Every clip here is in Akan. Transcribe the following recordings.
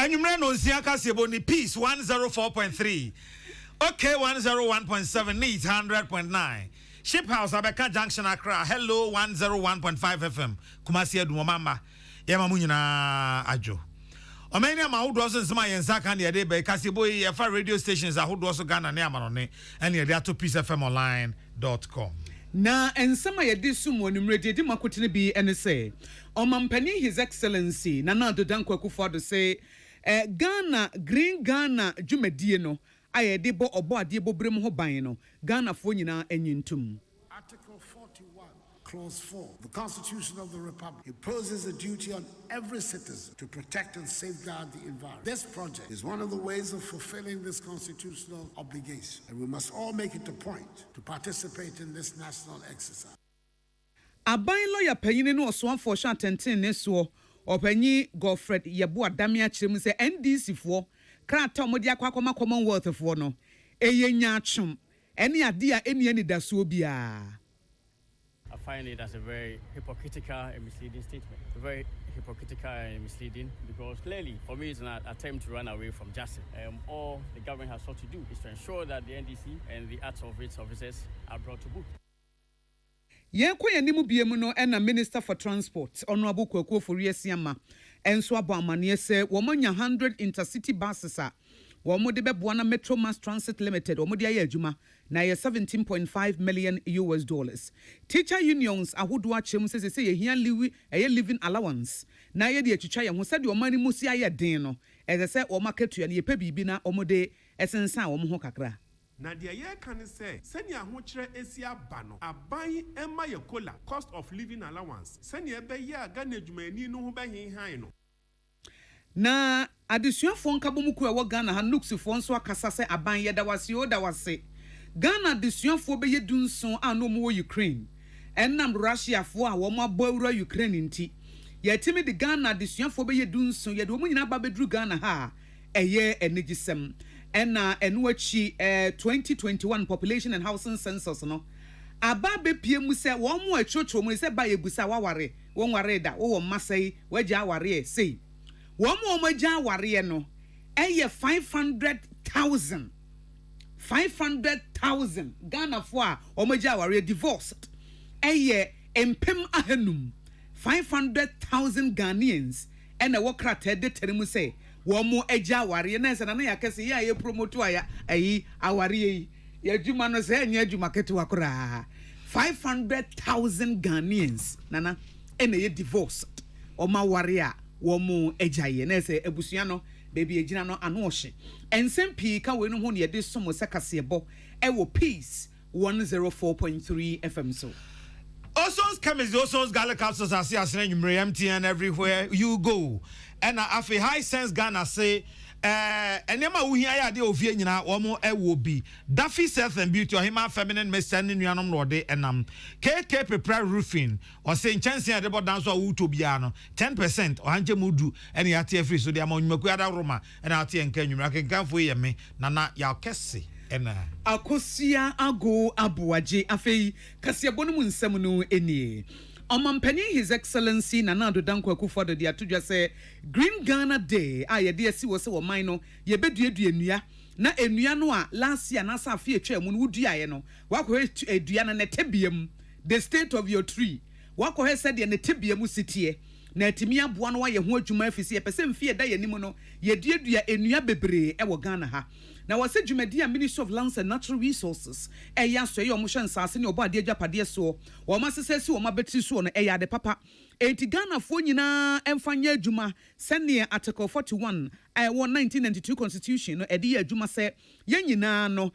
Anyumre no nsiaka sebo ni peace 104.3. Okay, 101.7 needs 100.9. Ship House Abeka Junction Accra. Hello 101.5 FM. Kumasi edu mama. Yema munyina ajo. Omeni ma hudu also nsema yensa kan ye de be kasebo ye fa radio stations ahudu also Ghana ne amanone ene ye ato peacefmonline.com. Na ensema ye de sumo numrede de makotene bi ene se omampani His Excellency Nana Addo Dankwa Akufo-Addo say Ghana Green Ghana dwumadie no ayede bo obo ade bo brem ho ban no Ghana fo nyina anyintum. Article 41, Clause 4, the Constitution of the Republic imposes a duty on every citizen to protect and safeguard the environment. This project is one of the ways of fulfilling this constitutional obligation, and we must all make it a point to participate in this national exercise. Aban lawyer panyine no oso for sha tenten ne so opanyi Godfred Yebo Adame akirem se NDC fo krata omodi akwa Commonwealth fo no eyenya atwom ene ade a eni anidaso bia. I find it as a very hypocritical and misleading statement. Very hypocritical and misleading because clearly, for me, it's an attempt to run away from justice. All the government has sought to do is to ensure that the NDC and the acts of its officers are brought to book. Yenko yanimu biemu no ena Minister for Transport Honorable Kwaku Ofori-Asiama enso abo amane se womanya 100 intercity buses a womo de beboa na Metro Mass Transit Limited womo de aye adwuma na ye $17.5 million. Teacher unions ahodo achem se ye hia living allowance na ye de atwitwa ye ho se de omani musi aye den no eze se wo marketua na ye pe bibi na womo de esensa womo ho kakra. Na dia ye kan say senya ho kire esi aba no aban ema ye kola cost of living allowance senya be ya Ghana adwumani no ho be hinhan no. Na adesuafo nkabomuku ewo Ghana ha nuksifo nso akasa se aban ye da wase Ghana adesuafo be ye dunson ano mo Ukraine enam Russia fo a wo mo abawura Ukraine nti ye timi de Ghana adesuafo be ye dunson ye de wo nyina ba bedru Ghana ha eye enigisem ena enu achi 2021 population and housing census no aba be pie mu se wo mo achocho mu se ba ye busa waware wo nware da wo masai waja aware sei wo mo maja aware no eye 500,000 Ghana for a omaja aware divorced eye empem ahanum 500,000 Ghanaians ena wo krata de terimu say womo eja aware na se na yakese ya ye promote aya ayi aware yi yadwuma no se enya adwuma ketewa kora 500,000 Ghanaians nana ena ye divorced o ma ware a womo eja ye na se ebusua no baby ejina no ano ohye ensem pii ka we no ho ne ye de somo se kasebo e wo peace 104.3 FM so Oso's chemist, Oso's Gala capsules are see MTN everywhere you go. And afi high sense Ghana say enema wo hia ya de ofie nyina wo mo will be Duffy Self and Beauty or hima feminine mestanding nuanom no de enam KK prepare roofing or say chance ya de bodan so wo to bia no 10% or hanje mudu and ya tie free so de amanyumaku ada roma and atie enka nwumra kenkan fo ye me nana ya kese ena akosia ago abuaje afei kasiabo no mu nsem no enie Omampani His Excellency Nana Addo Dankwa Akufo-Addo de atodwa se Green Ghana Day a ye de asi wo se wo man no ye beduadua enua na enua no a last year na sa afie atwa mu no wuduaye no wakọ edua na netebiam the state of your tree wakọ he se de netebiam sitie na atimi aboa no ye ho adwuma afisi ye pese mfie da ye nim no ye duadua enua bebre e wo Ghana ha na wase dwumadi a Ministry of Lands and Natural Resources eya so ye omo hwansase ne obo ade adwapade so wo masesesi wo mabeti so no eya de papa enti Ghana fo nyina emfanya adwuma sene article 41 1992 constitution no ede adwuma se ye nyina no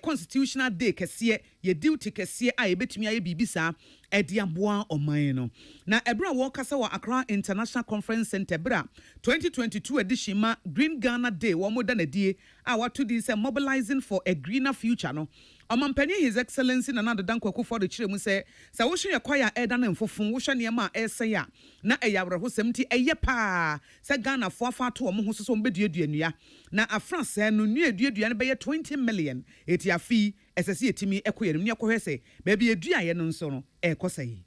constitutional day kese ye duty kese a ebetumi aye bibisa ede aboa oman no na ebra wo kasa wa Accra International Conference Center bra 2022 edition ma Green Ghana Day wo moda na die a watu di say mobilizing for a greener future no Omampani His Excellency Nana Addo Dankwa Akufo-Addo chire mu se sa wo hwe yakwaya eda na mfofon wo hwe ne ma ese ya na eyawre ho semti eye pa se Ghana fo afa to omo ho so mbeduadua nua na afranse no nuadua ne be 20 million eti afi esese etimi ekoye no ekohwe se ba bi edua ye no nso no ekosai.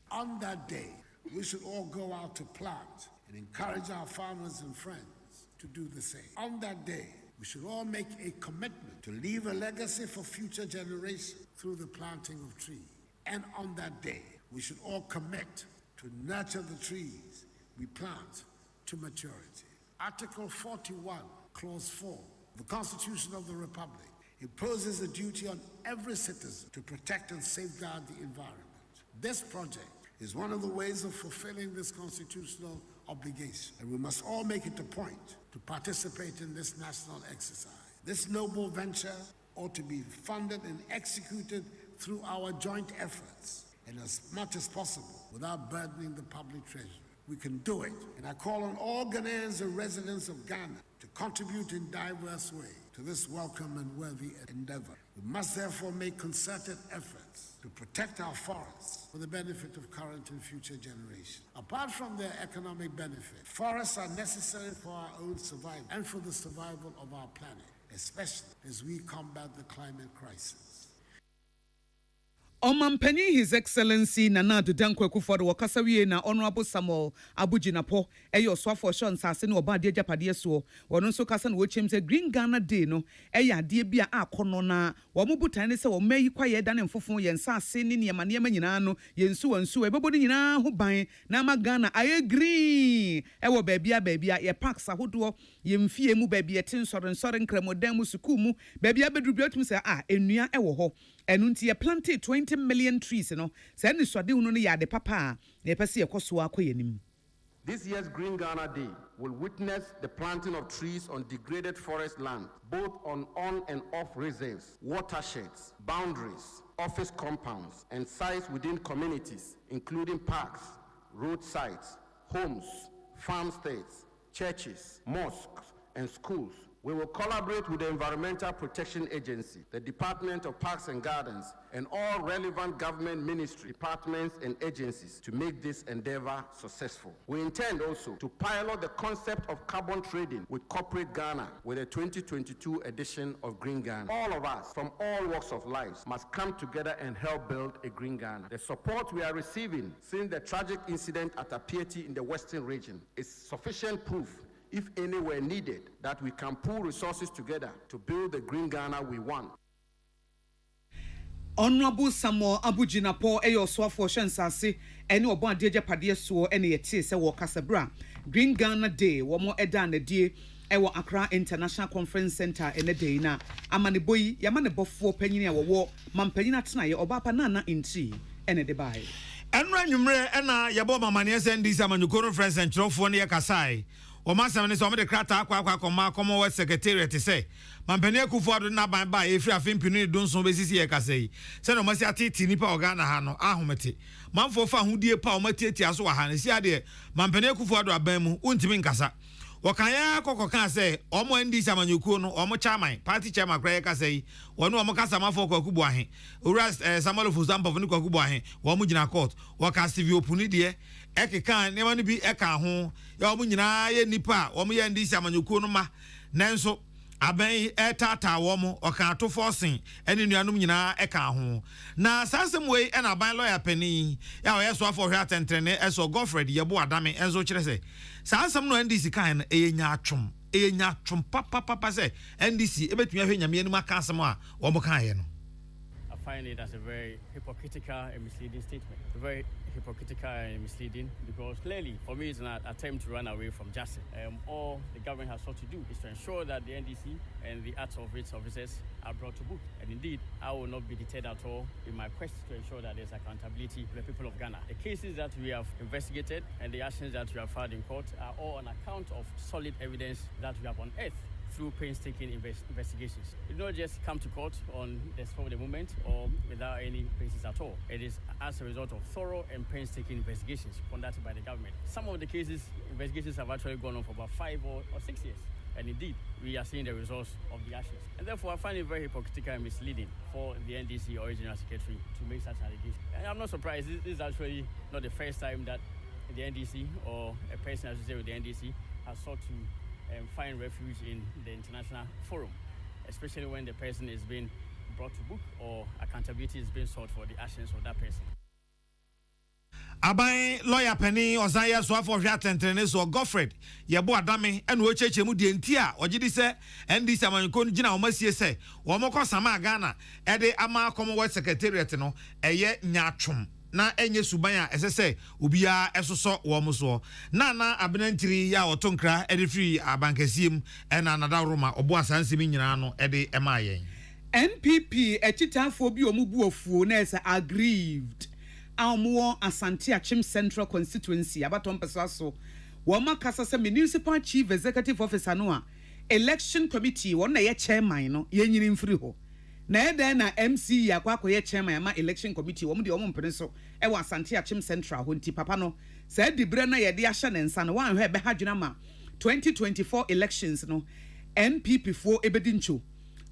On that day, we should all go out to plant and encourage our farmers and friends to do the same. On that day, we should all make a commitment to leave a legacy for future generations through the planting of trees. And on that day, we should all commit to nurture the trees we plant to maturity. Article 41, Clause 4 of the Constitution of the Republic imposes a duty on every citizen to protect and safeguard the environment. This project is one of the ways of fulfilling this constitutional obligation, and we must all make it a point to participate in this national exercise. This noble venture ought to be funded and executed through our joint efforts and as much as possible without burdening the public treasury. We can do it, and I call on all Ghanaians and residents of Ghana to contribute in diverse ways to this welcome and worthy endeavor. We must therefore make concerted efforts to protect our forests for the benefit of current and future generations. Apart from their economic benefit, forests are necessary for our own survival and for the survival of our planet, especially as we combat the climate crisis. Omampani His Excellency Nana Dankwa Akufo-Addo wakasa wie na Honorable Samuel Abujinapo eyo swafo Sean Sase no oba de japade so wono nso kasa no wochem se Green Ghana Day no eya ade bia akono na wo mubutan ne se wo mayi kwaye da ne mfofo ye nsase ne niema nyina no ye nsu ebebo nyina ho ban na ma Ghana aye green ewo baabia ye parks ahodo ye mfie mu baabia tin nsore nkramodan mu suku mu baabia bedrubia otum se enua ewo ho enunti ye planted 20 million trees no say ni swade hunu no yade papa na pese ye koso akoyenim. This year's Green Ghana Day will witness the planting of trees on degraded forest land, both on and off reserves, watersheds, boundaries, office compounds, and sites within communities, including parks, roadsides, homes, farmsteads, churches, mosques, and schools. We will collaborate with the Environmental Protection Agency, the Department of Parks and Gardens, and all relevant government ministry departments and agencies to make this endeavor successful. We intend also to pilot the concept of carbon trading with corporate Ghana with the 2022 edition of Green Ghana. All of us from all walks of life must come together and help build a Green Ghana. The support we are receiving since the tragic incident at Apieti in the Western region is sufficient proof, if any were needed, that we can pool resources together to build the Green Ghana we want. Honorable Samuel Abujinapo eyo swafo Sensase ene obo adeje pade so ene yete se wo kasabra Green Ghana Day wo mo eda na die ewo Accra International Conference Center ene day na amane boyi yamane bofo panyini a wo mampanyina atena ye obapa nana inti ene de bai enra nwumre ena yebo mamane SNDC amanyuko conference entrofo ne yakasai o masam ne so me de krata akwa Commonwealth Secretariat say Mampani Akufo-Addo na ban ba efri afempinu ne donso besisi ye kasai se no masi atiti nipa ogana ha no ahomete manfo fa hodie pa o matietia so wa ha ne si ade Mampani Akufo-Addo aban mu untimi nkasa wakanya kokoka say omo NDC amanyuko no omo chairman party chairman kra kasai wono omo kasa mafo kwakubu ahe ura Samuel Fuzampo ne kwakubu ahe wo mo gina court waka civil opuni de ekeka ne ma no bi eka ho ya omo nyina ye nipa omo ye NDC amanyuko no ma nanso aben etata wo mo oka to forcing ene nuanom nyina eka ho na sasem we ena aban lawyer pani ya o yeso afọ hwe atentrene eso Godfred yebo adame enzo kire se sasem no NDC kan enya atwom papa se NDC ebetumi ahwe nyame enum aka asem a wo mo kan ye no. I find it as a very hypocritical and misleading statement. Very hypocritical and misleading because clearly, for me, it's an attempt to run away from justice. All the government has sought to do is to ensure that the NDC and the acts of its officers are brought to book. And indeed, I will not be deterred at all in my quest to ensure that there's accountability for the people of Ghana. The cases that we have investigated and the actions that we have filed in court are all on account of solid evidence that we have unearthed through painstaking investigations. It did not just come to court on the spur of the moment or without any basis at all. It is as a result of thorough and painstaking investigations conducted by the government. Some of the investigations have actually gone on for about 5 or 6 years. And indeed, we are seeing the results of the actions. And therefore, I find it very hypocritical and misleading for the NDC or General Secretary to make such allegations. And I'm not surprised. This is actually not the first time that the NDC or a person associated with the NDC has sought to find refuge in the international forum, especially when the person is being brought to book or accountability is being sought for the actions of that person. Aban lawyer penny Ozaya so for Jatentene so Godfred Yebo Adame and Wocheche mu de ntia ogidi se NDC amanko gina omasie se wo moko sama Ghana ede ama Commonwealth Secretariat no eye nyatwom na enye suban a esese obia esoso wo mo so na Parliamentary ya otonkra ede free abankasiem ena anada roma obo asansemi nyina no ede emayen NPP echitafo bi omubu ofuo na esa aggrieved Almo Asante Achim Central Constituency abaton pesaso woma kasa se municipal chief executive officer no a election committee won na ye chairman no ye nyini mfiri ho na eden na MC yakwa ye chairman ama election committee wom de wom mpene so e wa Asante Achim Central ho nti papa no se dibre na ye de ahye ne nsa no wan hwe be hadwena ma 2024 elections no NPP fo ebedincho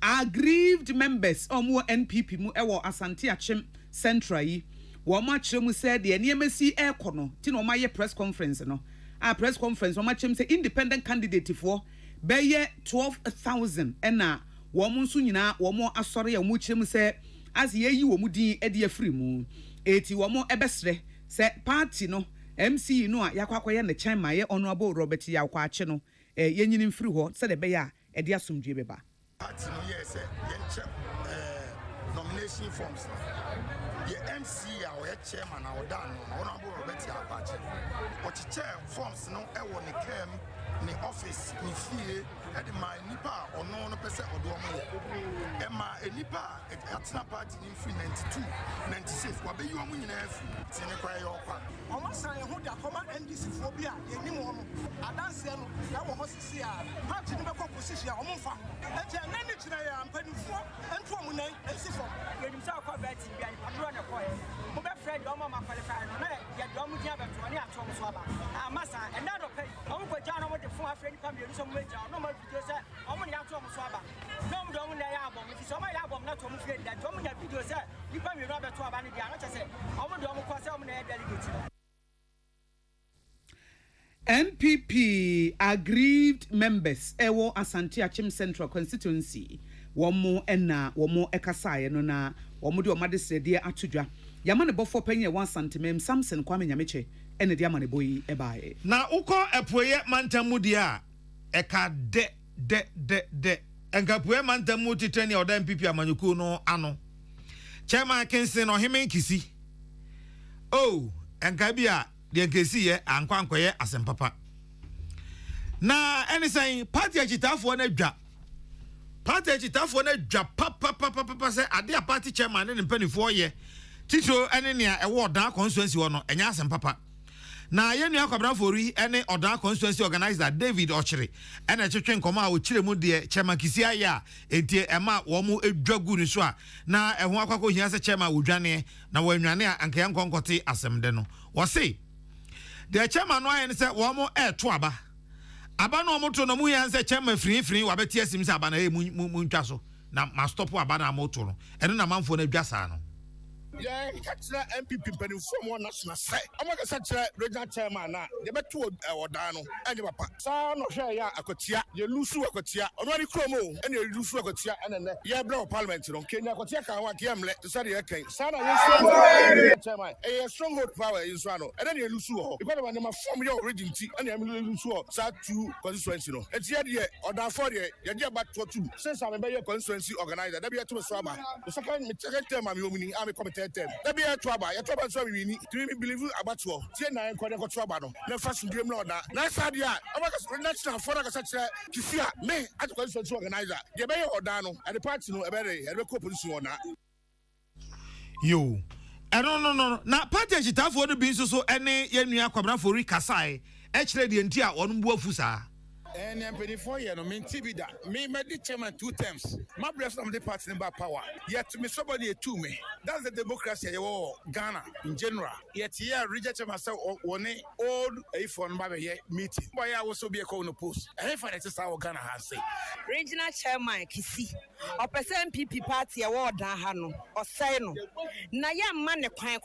aggrieved members omo NPP mu e wo Asante Achim Central yi Wama chemu said the NMC air corner, Tino Maya press conference, no. Our press conference, Wama chem say independent candidate for Baye 12,000 and na Wamunsunina, Wamo Asori, and Muchem say, as ye you mudi edia free moon. 80 Wamo ebestre, said party no, MC no, Yakwayan the Chama, Honorable Robert Yakwa channel, a yen free ho, said a Baya, edia sum jibeba. Party no, yes, nomination forms. The MC our chairman our done Honorable Robert Apache. What chair forms no ewo ni kem ni office ni fie at my nipa or no person or do Emma a nipa at party in 92 96 what be you on in almost I hold a common NDC phobia anymore. I dance them that was see party in the composition or monfa. And then I am penny for and for Munay and Sifo. When you talk about it, I'm running a point. Mobile Fred, Doma, qualified, yet Domu Java to any atom swabber. I must another pay. I'm going to what the 4 friend come here, some major, no more videos, I'm only atom swabber. No, don't album. If it's on my album, not to move that Domu videos, you come here, Robert to Abani, I say, I'm going to cross on their delegates. NPP aggrieved members ewo Asante Achim Central Constituency womo ena womo ekasaye no na womo de omade sede atudwa yamane bofo penye 1 cm Samson Kwame Nyameche ene de amane boyi ebae na uko epoye mantamu dia eka de enka poye mantamu titani oda NPP amanyuku no ano chairman Kinsin no heme kisi oh enka bia de nkesi ye ankwankoye asempapa na anything party agitafo na dwa papa say ade a party chairman ne mpanifo ye titro ene ne e wodan constituency wo no enya asempapa na yenu akwabranfori ene odan constituency organizer David Ochire ene twetwe nkoma a ochire mu de chairman kisi aya enti ema wo mu edwagu ni so a na eho akwakọ hia se chairman wodwane na wanwane a anka yankonkote asemde no wo say the chairman no ayen say wo mo to aba no mo to no mu yan say chairman free wa beti asim say aba na mu ntwa so na ma stop aba na mo to no eno na manfo na dwasa no yeah catch MPP pen from one national say I'm going to say regional chairman na they beto odan no ene papa sa no hwe ya akotia ye lusu akotia ono ani kromo ene ye lusu akotia ene ye bra parliament no Kenya akotia kan wa kiamle to say ye kan sa na ye chairman e stronghold power in so no ene ye lusu ho because when ma form your origin ti ene ye lusu ho sa two constituency no e tie de odan for de ye de ba to two since am be ye constituency organizer da be to so aba the second term am yomini am committee that be a trouble. Your trouble so we need to believe about 12. 10 9 trouble. No fast dream no that. Nice idea. I'm going national for such a Kisia me at the organizer. You may order at the party no a very position on that. Yo. No. Na party agitafo no bi so ene yenua kwabranfori kasai. Echre de ntia onu buafu sa. And I'm 24 years, no mean Tibida. Me, the chairman 2 times. My breath from the party number power. Yet to me, somebody to me. That's the democracy of Ghana in general. Yet here, reject myself on a old A4 meeting. Why I also be a corner post. I have it is our Ghana has say. Regional chairman Kisi. Or person PP party award Hano or Sino. Na ya man the crack.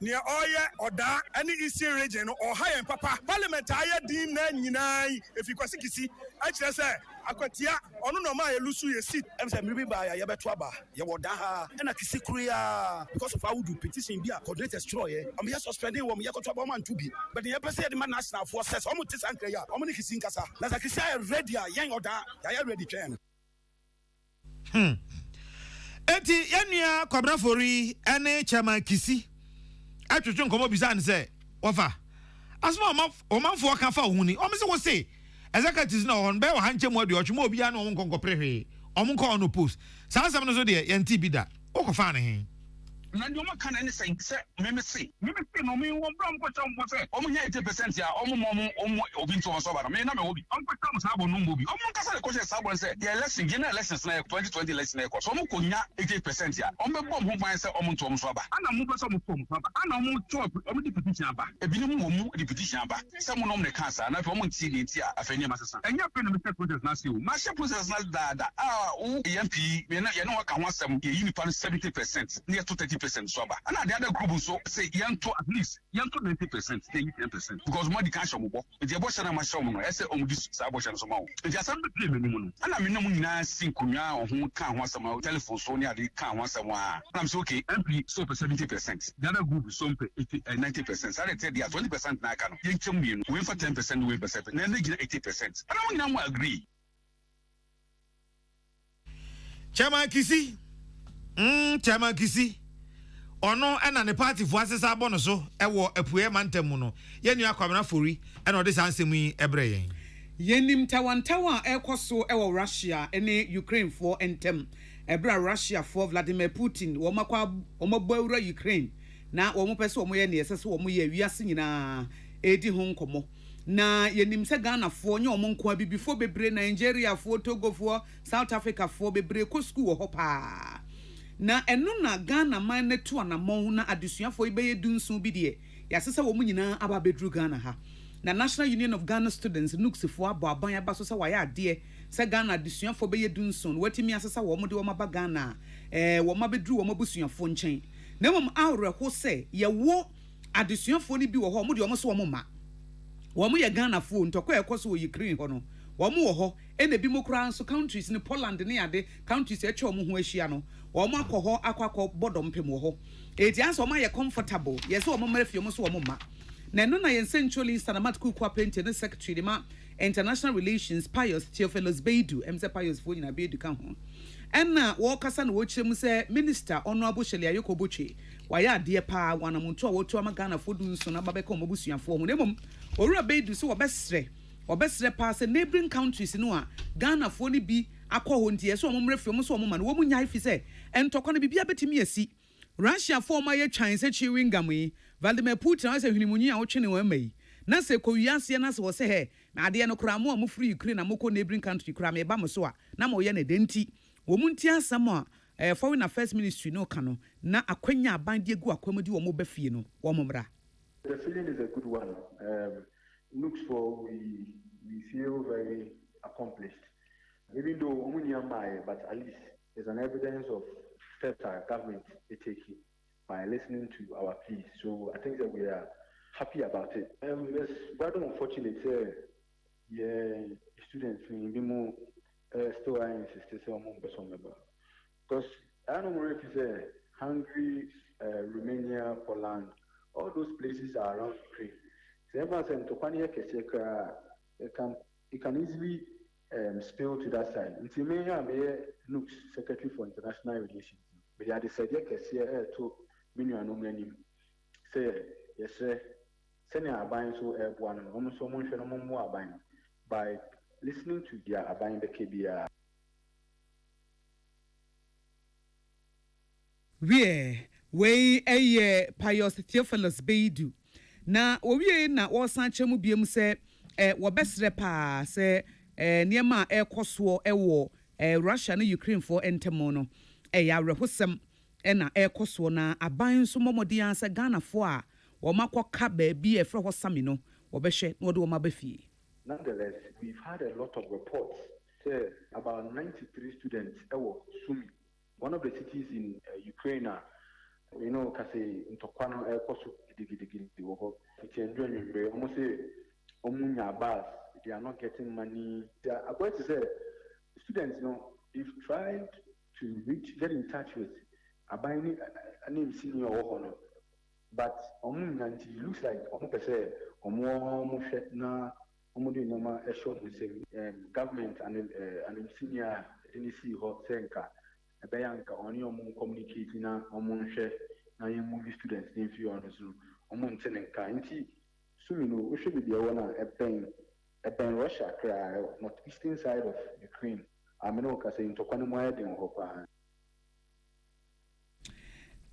Near Oya or Da any Eastern region or higher Papa. Parliament higher Dean Nina. Kisi, if you kwasi Kisi, actually say akwatia ono no ma yelusu ye seat. Em say maybe ba ya betwaba. Ye woda and Kisi Korea because of how we do petition be a coordinate destroy. I'm here suspending one yakotwa man to be. But the person the national forces omo tisankre ya. Omo ni Kisi nkasa. Na za Kisi ready ya oda ya ready train. Eti yanua Kwabena Fori ene Chairman Kisi atwetwe nkomo bisa ne se ofa asma omanfo ka fa huni o me se wo se executives na on be wa hanche mu ade otwemo obi ya na o nkonko prehwe o nko no post sansam no so de yenti bi da o ko fa ne he na ndi o maka na ne say me say no me won bram ko cham mo say o mo nya 80% ya o mo obi nto so ba no me na me obi on ko cham sa bo no mo bi o mo kasa le ko say sa bo say the election gina elections na 2020 election na ko so mo ko nya 80% ya o me bom ho ban say o mo nto so ba ana mo be so mo pom so ba ana mo chop o mo deputation ba ebi ni mo mu deputation ba say mo no me cancer na fe o mo nti ni nti a afani ma sesa enya pe no me process na see o ma she process na da o MP me na ye no ka ho asem ye yi pa 70% near to 30% so ba and the other group so say yanto at least yanto 90% say 10% because more the cash mo bo e dey bo shana ma show mo no e say o mo dis sa bo shana so ma o e dey asem be me no ana me no mo nyina sinkunwa o ho ka ho asem telephone so ne ade ka ho asem a am say okay MP so 70% the other group so 90% so they say they are 20% na aka no yen chem me no we for 10% we percent na na gina 80% ana mo nyina mo agree Chairman Kisi Chairman Kisi ono ena ne party fo asesa abono so ewo apue mantemu no yenua Kwabena Fori ena ode sansemu yi ebre yenim tawantawa ekoso ewo Russia ene Ukraine for entem ebra Russia for Vladimir Putin wo makwa omabawura Ukraine na wo mopese wo ye ne esese wo ye wiase nyina edi ho nkomo na yenim se Ghana fo nye wo nko abibifo bebre Nigeria fo Togo fo South Africa fo bebre ko school wo hopa na eno na Ghana man ne to anamon na adesuafo ibeye dunsun bi de yasesa wo nyina aba bedru Ghana ha na National Union of Ghana Students nuksifo abo aban aba so se waya ade se Ghana adesuafo beye dunsun watimi asesa wo mo de wo maba Ghana wo mabedru wo mabusuafo nchen na mom awre ho se ye wo adesuafo ni bi wo ho mo de wo so wo ma wo mo ye Ghana fo ntokwa ekoso wo Ukraine ho no wo mo wo ho ene bi mo kura nso countries ni Poland ne ade countries e che wo mo ho ahia no wo mo akọ ho bodom pem wo ho eti anso wo ma ye comfortable yes wo mo mrefie mo so wo mo ma na no na ye centrally Sanamat Kuku appointed the secretary ma international relations Pius Theophilus Beidu emse Pius fo nyina Beidu kan ho enna wo kasa na wo kyerem se minister honorable Shelia Yokoboche waya ade pa wanamuntu a wo to ama Ghana fo dun so na babeka mo busuafo ho nemom owura Beidu so wo besre pa se neighboring countries no a Ghana fo ni bi akọ ho ntie so omomre fi so omoma no wo munya ifi se entokọ no bibia betimi asi Russia fo ma ye twan se chiwing gamwe Vladimir Putin ase hwinimunyi a wo twene wa mai na se ko wiase na se wo se he na ade no kra mo a mo free Ukraine na mo ko neighboring country kra me ba mo so a na mo ye na denti wo munti asam a foreign affairs ministry no ka no na akwanya aban de gu akwamudi wo mo ba fie no wo mo mra. The feeling is a good one. Looks for we feel very accomplished. Even though but at least there's an evidence of steps our government is taking by listening to our pleas. So I think that we are happy about it. It's rather unfortunate, students in still are insisting because I don't know if it's Hungary, Romania, Poland, all those places are around Ukraine. So everyone it can easily spill to that side. Until me, I'm Nooks Secretary for International Relations. But I decided to many say yes, sir. Send our buying so one almost so much more buying by listening to their buying the KBR. We a Pius Theophilus Beidu. Na owie na wo san chemu biem se wo besre pa se niema ekoso ewo Russia na Ukraine for entemo no ya rehosem na ekoso na aban so momodi ansa Ghana fo a wo makoka ba bi efre ho sami no wo behwe no de wo mabafie. Nonetheless, we've had a lot of reports say about 93 students ewo Sumi, one of the cities in Ukraine. You know, kasi ntokwana ekoso gidigidi wo ho. It's enjoying almost say omunya bus they are not getting money. They are going to say, students, they've tried to get in touch with a binding name senior or but it looks like government and senior NEC hot senka a bayanka on communicating on share movie students in few on Zoom we should be the one a pen Russia cry northeastern side of Ukraine. I'm not saying to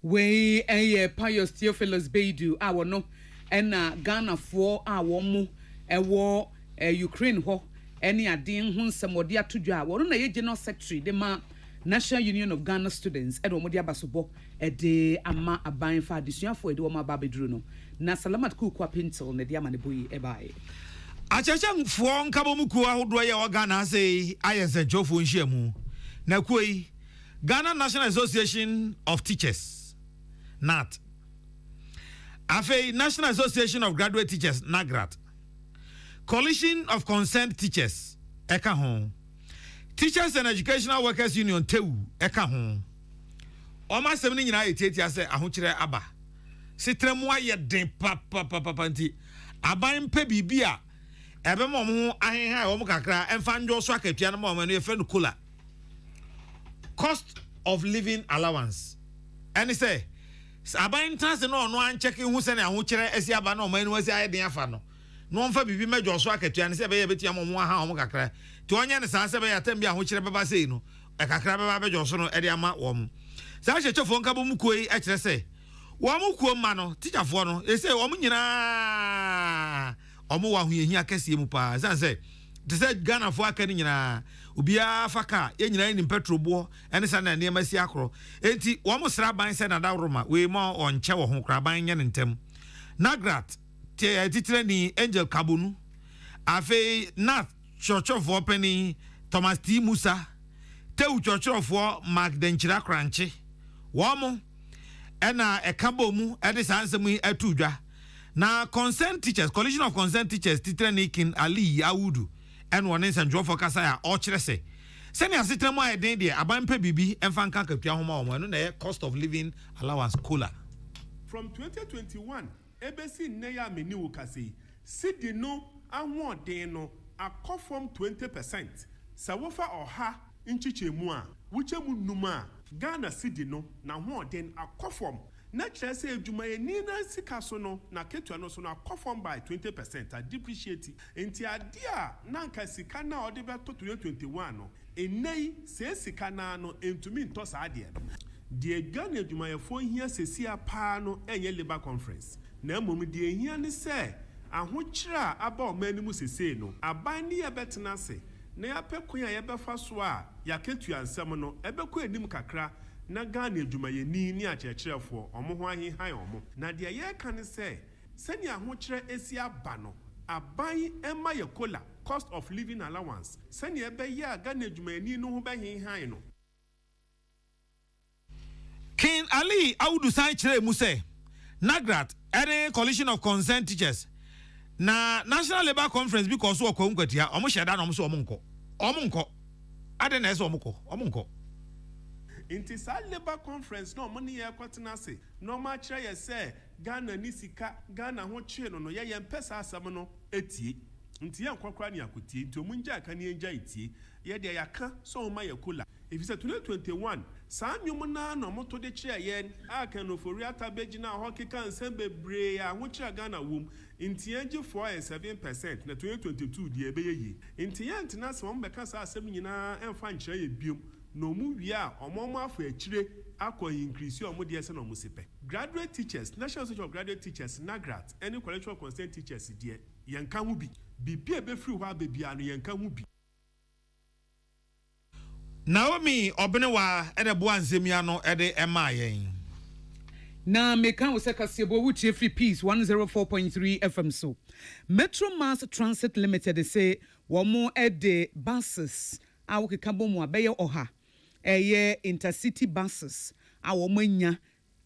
we a pious Theophilus Beidu our no and Ghana for our mo a war Ukraine ho any adin hun samodia to ja one na general secretary the ma National Union of Ghana Students and Omodia Basobo a de ama aban fa disua for de ma babedru no na salamat ku kwa pencil na dia maneboyi e bai achachang fo nkabomuku ahodo ye o Ghana say ayese jofo nhyiamu na koi Ghana National Association of Teachers NAT Afe National Association of Graduate Teachers NAGRAT Coalition of Concerned Teachers eka ho Teachers and Educational Workers Union TEU eka ho Oma semni nyina etieti ase ahokyere aba sitremu aye den papa nti aban pe bibia ebe mo ho ahenha wo kakra emfa njo so akatua no mo no efe no kola cost of living allowance and say aban trans no no an checking hu se na ahokyere esi aba no man no esi aye den afa no no mfa bibi mejo so akatua ne se be ye betia mo ha wo kakra ti onye ne sa se be ya tambi ahokyere beba sei no e kakra beba bejo so no e de ama wo mo sa chechefo nka bo mukoi e kire se wo mo kuo ma no teacherfo no e se wo mo nyina omo wa hu ehia kese mu pa san say te say Ghana fo aka ni nyina obia faka ye nyina ni petrol bo ene san na niam asi akro enti wo mo sra ban say na da roma we mo onche wo ho kra ban nye ntem NAGRAT te titire ni Angel Kabunu afi NAT church of opening Thomas T Musa te u church of Mark Denchira Kranche wo mo ena ekabo mu ede sansemu atudwa na concerned teachers coalition of concerned teachers titrenikin Ali Awudu and one in Sanjo for Kasaya or Chrese send us sitremo eden dia abampe bibi emfa nka kapia homa omo no na cost of living allowance cola from 2021 ebesi neya meni wokase sidi no ahwodin no akofom 20% sawofa oha nchichemu a wuchemu numa Ghana sidi no na hwodin akofom na kyerɛ sɛ adwuma yɛ ni na sika so no na ketua no so no akɔfɔm by 20% a depreciate enti ade a na nka sika na ɔde bɛtɔ 2021 no enei sɛ sika na no entumi ntɔ saa deɛ deɛ Ghana adwumayɛfo hia sesia paa no ɛnyɛ labor conference na mmom deɛ hia ne sɛ ahokyerɛ a aba ɔman mu sesei no aban ne yɛbɛtena ase na yɛapɛ a yɛbɛfa so a yɛaketua nsɛm no ɛbɛkɔ anim kakra na Ghana adwumayɛni ni akyerɛkyerɛfo ɔmo ho ahehan ɔmo na deɛ yɛka ne sɛ sɛnea ahokyerɛ esi aba no aban ɛma yɛ kola cost of living allowance sɛnea ɛbɛyɛ a Ghana adwumayɛni no ho bɛhehan no King Ali Awudu san kyerɛ mu sɛ NAGRAT any coalition of concerned teachers na National Labour Conference because so ɔkɔ nkwatia ɔmo hyɛda na ɔmo so ɔmo nkɔ ade na ɛsɛ ɔmo nkɔ Inti sa labor conference no money ye kwatena se no ma kire ye se Ghana ni sika Ghana ho kye no ye mpesa asam no etie nti ye nkokra ne akotie nti omunja aka ne enja etie ye de yaka so ma ye kola efise 2021 sa nwom na no moto de kire ye aka no for riata begina ho keka nsem bebre ya ho kire Ghana wom nti enje 4.7% na 2022 de ebe ye nti ye ntena se mo beka sa asem nyina emfa nkire ye biom no mu wia omomo afọ akire akọ increase omo de ese no mo sepe graduate teachers National Association of Graduate Teachers NAGRAT any collection of concerned teachers de yenka hu bi bibia be free ho abebia no yenka hu bi Naomi Obenewa ede bo ansemia no ede ema yen na meka wo sekasebo wutie free peace 104.3 FM so Metro Mass Transit Limited say womo ede buses awo kekabo mu abeye oha eye intercity buses awo manya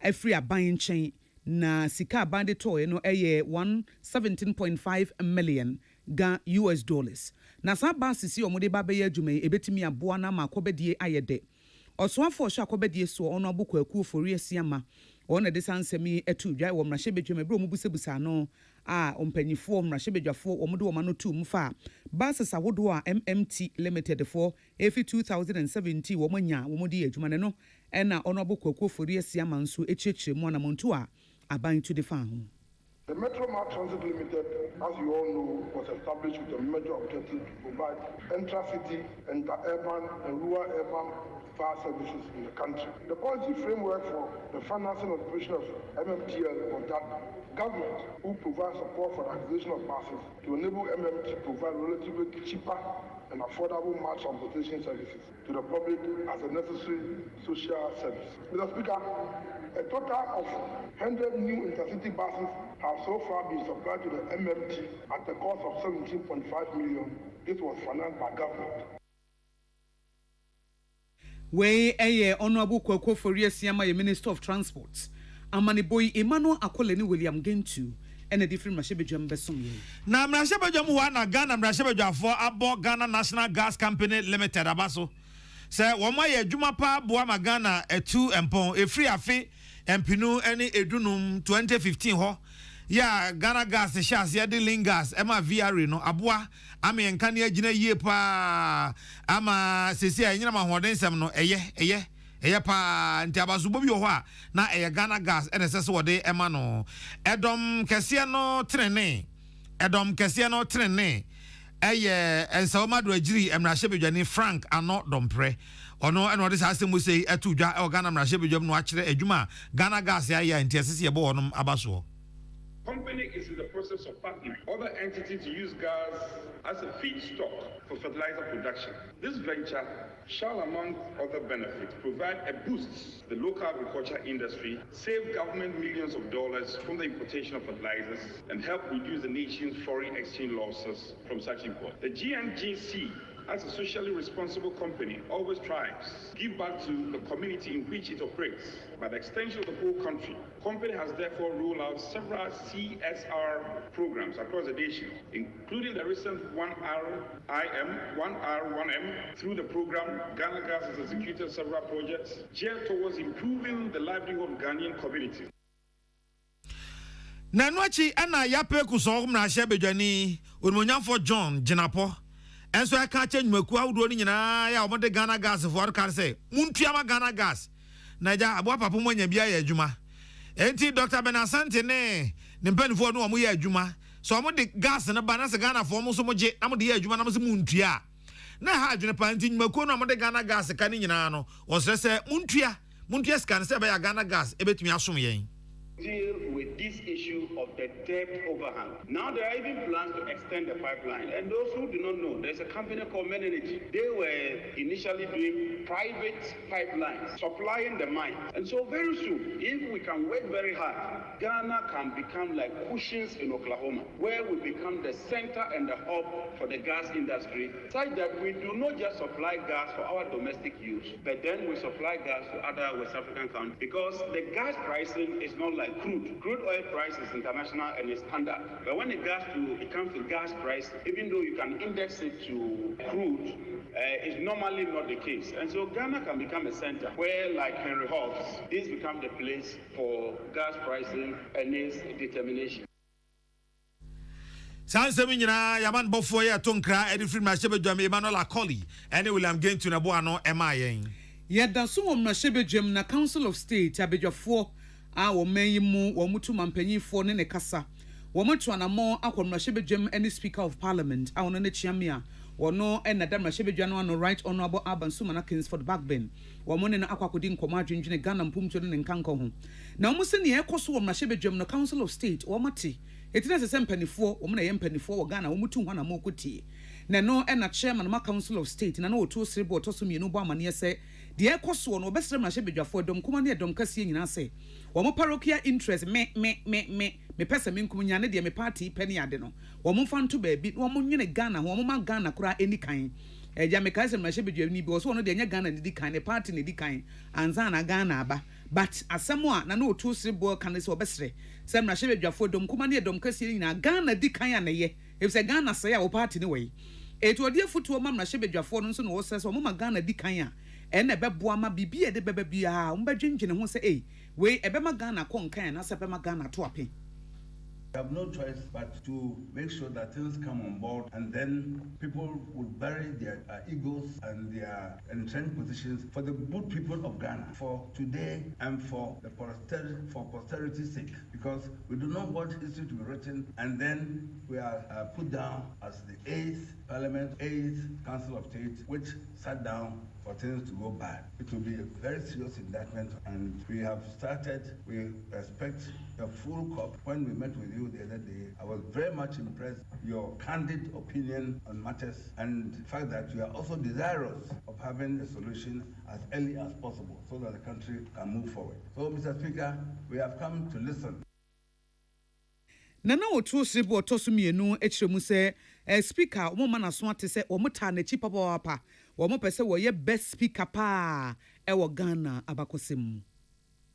afri aban nchen na sika aban de toy no eye 117.5 million US dollars. Na sa basis si omode ba beye adwuma ebetimi aboa na ma akobedie ayede. Osoafo hye akobedie so ono abokọ aku ofori asiama. Ona de sansemi etu dwa wo mrahye bedwuma bro mu busebusa no a ompanyifo mrahye bedwafo omode wo ma no tu mfa. Basis awodo a MMT Limited for efi 2017 wo manya wo mode adwuma ne no ena ono abokọ aku ofori asiama nso echiechire mu na montu a aban to the farm. The Metro Mart Transit Limited, as you all know, was established with a major objective to provide intra-city, inter-urban, and rural-urban fare services in the country. The policy framework for the financing and operation of MMTL was that government who provides support for the acquisition of buses to enable MMT to provide relatively cheaper and affordable mass transportation services to the public as a necessary social service. Mr. Speaker, a total of 100 new intercity buses have so far been supplied to the MMT at the cost of 17.5 million. This was financed by government. We Honorable Kwako Foriesiama, Minister of Transport. Amani boy Emmanuel Akoleni William Gentu. And a different Mashebejam Besum. Na Mashebejam wana Ghana Mashebejam for Abo Ghana National Gas Company Limited Abaso. Say Wama ye Jumapa Boama Ghana a 2 empon a free afe and Pinu any edunum 2015 ho. Ya Ghana Gas the Shas ya de Lingas Emma VR no Abua Ami and Kanye Jina ye pa Ama Sisia Yama Hodensam no eye pa nti abazubobi ho a na Ghana Gas NSS wode ema no edom kese no trene ensawma do agiri emrahye bedwane Frank ano dompre ono eno de asemu sei atudwa Ghana emrahye bedwam no akire adwuma Ghana Gas ya nti asese ye bo wonom abaso. Company is in the process of partnering other entities to use gas as a feedstock for fertilizer production. This venture shall, among other benefits, provide a boost to the local agriculture industry, save government millions of dollars from the importation of fertilizers, and help reduce the nation's foreign exchange losses from such import. The GNGC, as a socially responsible company, always strives to give back to the community in which it operates. By the extension of the whole country, the company has therefore rolled out several CSR programs across the nation, including the recent 1R1M. Through the program, Ghana Gas has executed several projects geared towards improving the livelihood of Ghanaian communities. Nanwachi ana yape kuso na shebejani unmonyamfo John Jinapo. Enso I can't change Maku awdo ni nyina ya omode Ghana Gas for car say muntuama Ghana Gas naja abua papa mo nya bia ya adwuma enti Dr. Benasante ne mpanifo no omo ya adwuma so omode gas na ba na se Ghana for mo so moje na mo de ya adwuma na mo se muntua na ha adwene pa enti Maku no omode Ghana Gas ka ni nyina no o se muntua scan se ba ya Ghana Gas ebetumi asom yen. Deal with this issue of the debt overhang. Now there are even plans to extend the pipeline. And those who do not know, there's a company called Men Energy. They were initially doing private pipelines, supplying the mine. And so very soon, if we can work very hard, Ghana can become like Cushing's in Oklahoma, where we become the center and the hub for the gas industry, such that we do not just supply gas for our domestic use, but then we supply gas to other West African countries. Because the gas pricing is not like crude. Crude oil price is international and is standard. But when it comes to gas price, even though you can index it to crude, it's normally not the case. And so Ghana can become a center where, like Henry Hobbs, this becomes the place for gas pricing and its determination. Sansemi nyina yaman bofo ya tonkra edifri mashebedwam Emmanuel Akoli ene William Gentu na bo ano emayen. Yeda so mashebedwam na Council of State abedwafo a wo manyimu wo mutu mampanyifo ne kasa wo mutu anamo akwamrashebedwam any Speaker of Parliament a wono ne chiamia wono na damrashebedwan no right honorable Aban Sumana Kingsford Backben wo mo ne na akwakodi nkoma adwendwene Ghana mpumto ne nkanko ho na wo se ne ekoso wo mrashebedwam no Council of State wo mate etina se sempanifo wo mo na yempanifo wo Ghana wo mutu hwana mo kotie na no na chairman ma Council of State na no to srebo to so mienu bo amane se de ekoso no obesre mrashebedwafo dom kuma ne dom kase nyina se wo parochial interest me pesa me nkum nya ne de me party penny ade no wo mo fanto baabi wo mo nwene Ghana wo mo ma Ghana kura eni kan eja me kaise mrashebedwa ni bi wo so no de nya Ghana ne di kan ne party ne di kan anza na Ghana aba but asemo a na no to srebo kan se obesre se mrashebedwafo dom kuma ne dom kase nyina Ghana di kan ya na ye if say Ghana say our party anyway it will dear foot to a man shebe for no so says or mama Ghana di kanya and a beboama bibi de bebia umbajin and who say eh we ebema Ghana kon kan as ebema Ghana to ape. We have no choice but to make sure that things come on board, and then people will bury their egos and their entrenched positions for the good people of Ghana, for today and for posterity's sake, because we do not want history to be written and then we are put down as the 8th Parliament, 8th Council of State, which sat down for things to go bad. It will be a very serious indictment, and we have started. We expect a full cop. When we met with you the other day, I was very much impressed your candid opinion on matters and the fact that you are also desirous of having a solution as early as possible so that the country can move forward. So, Mr. Speaker, we have come to listen. Nana otu osibo otosumienu echiremu se speaker wo ma na so ate se wo mota na chi papa wo mo pese wo ye best speaker pa e wo Ghana abakosem.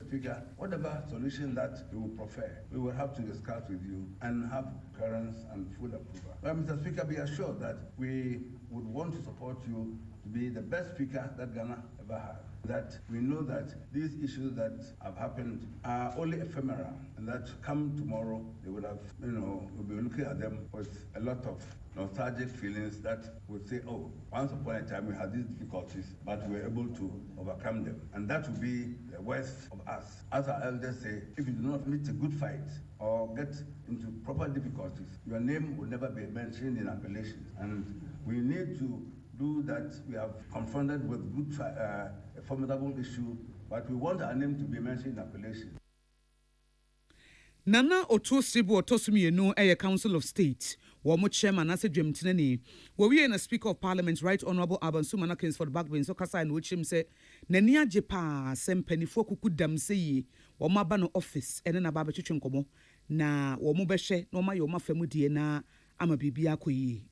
Speaker, whatever solution that you will prefer, we will have to discuss with you and have clearance and full approval. Well, Mr. Speaker, be assured that we would want to support you to be the best speaker that Ghana ever had. That we know that these issues that have happened are only ephemeral, and that come tomorrow, they would have, we'll be looking at them with a lot of nostalgic feelings that would say, oh, once upon a time we had these difficulties, but we were able to overcome them. And that will be the worst of us. As our elders say, if you do not meet a good fight or get into proper difficulties, your name will never be mentioned in appellations. And we need to do that. We have confronted with a formidable issue, but we want our name to be mentioned in appellation. Nana Otosibo Otosumienu a Council of State. Womo chairman ase dwemtenani. We na Speaker of Parliament, Right Honourable Akan Sumana Kings for the Backbone. So kasa no chim say nani agye pa sempanifo kukudam sei womo aba no office ene na ba betwetwe nkomo na womo behwe na womo ayoma famu die na ama bibia koyi.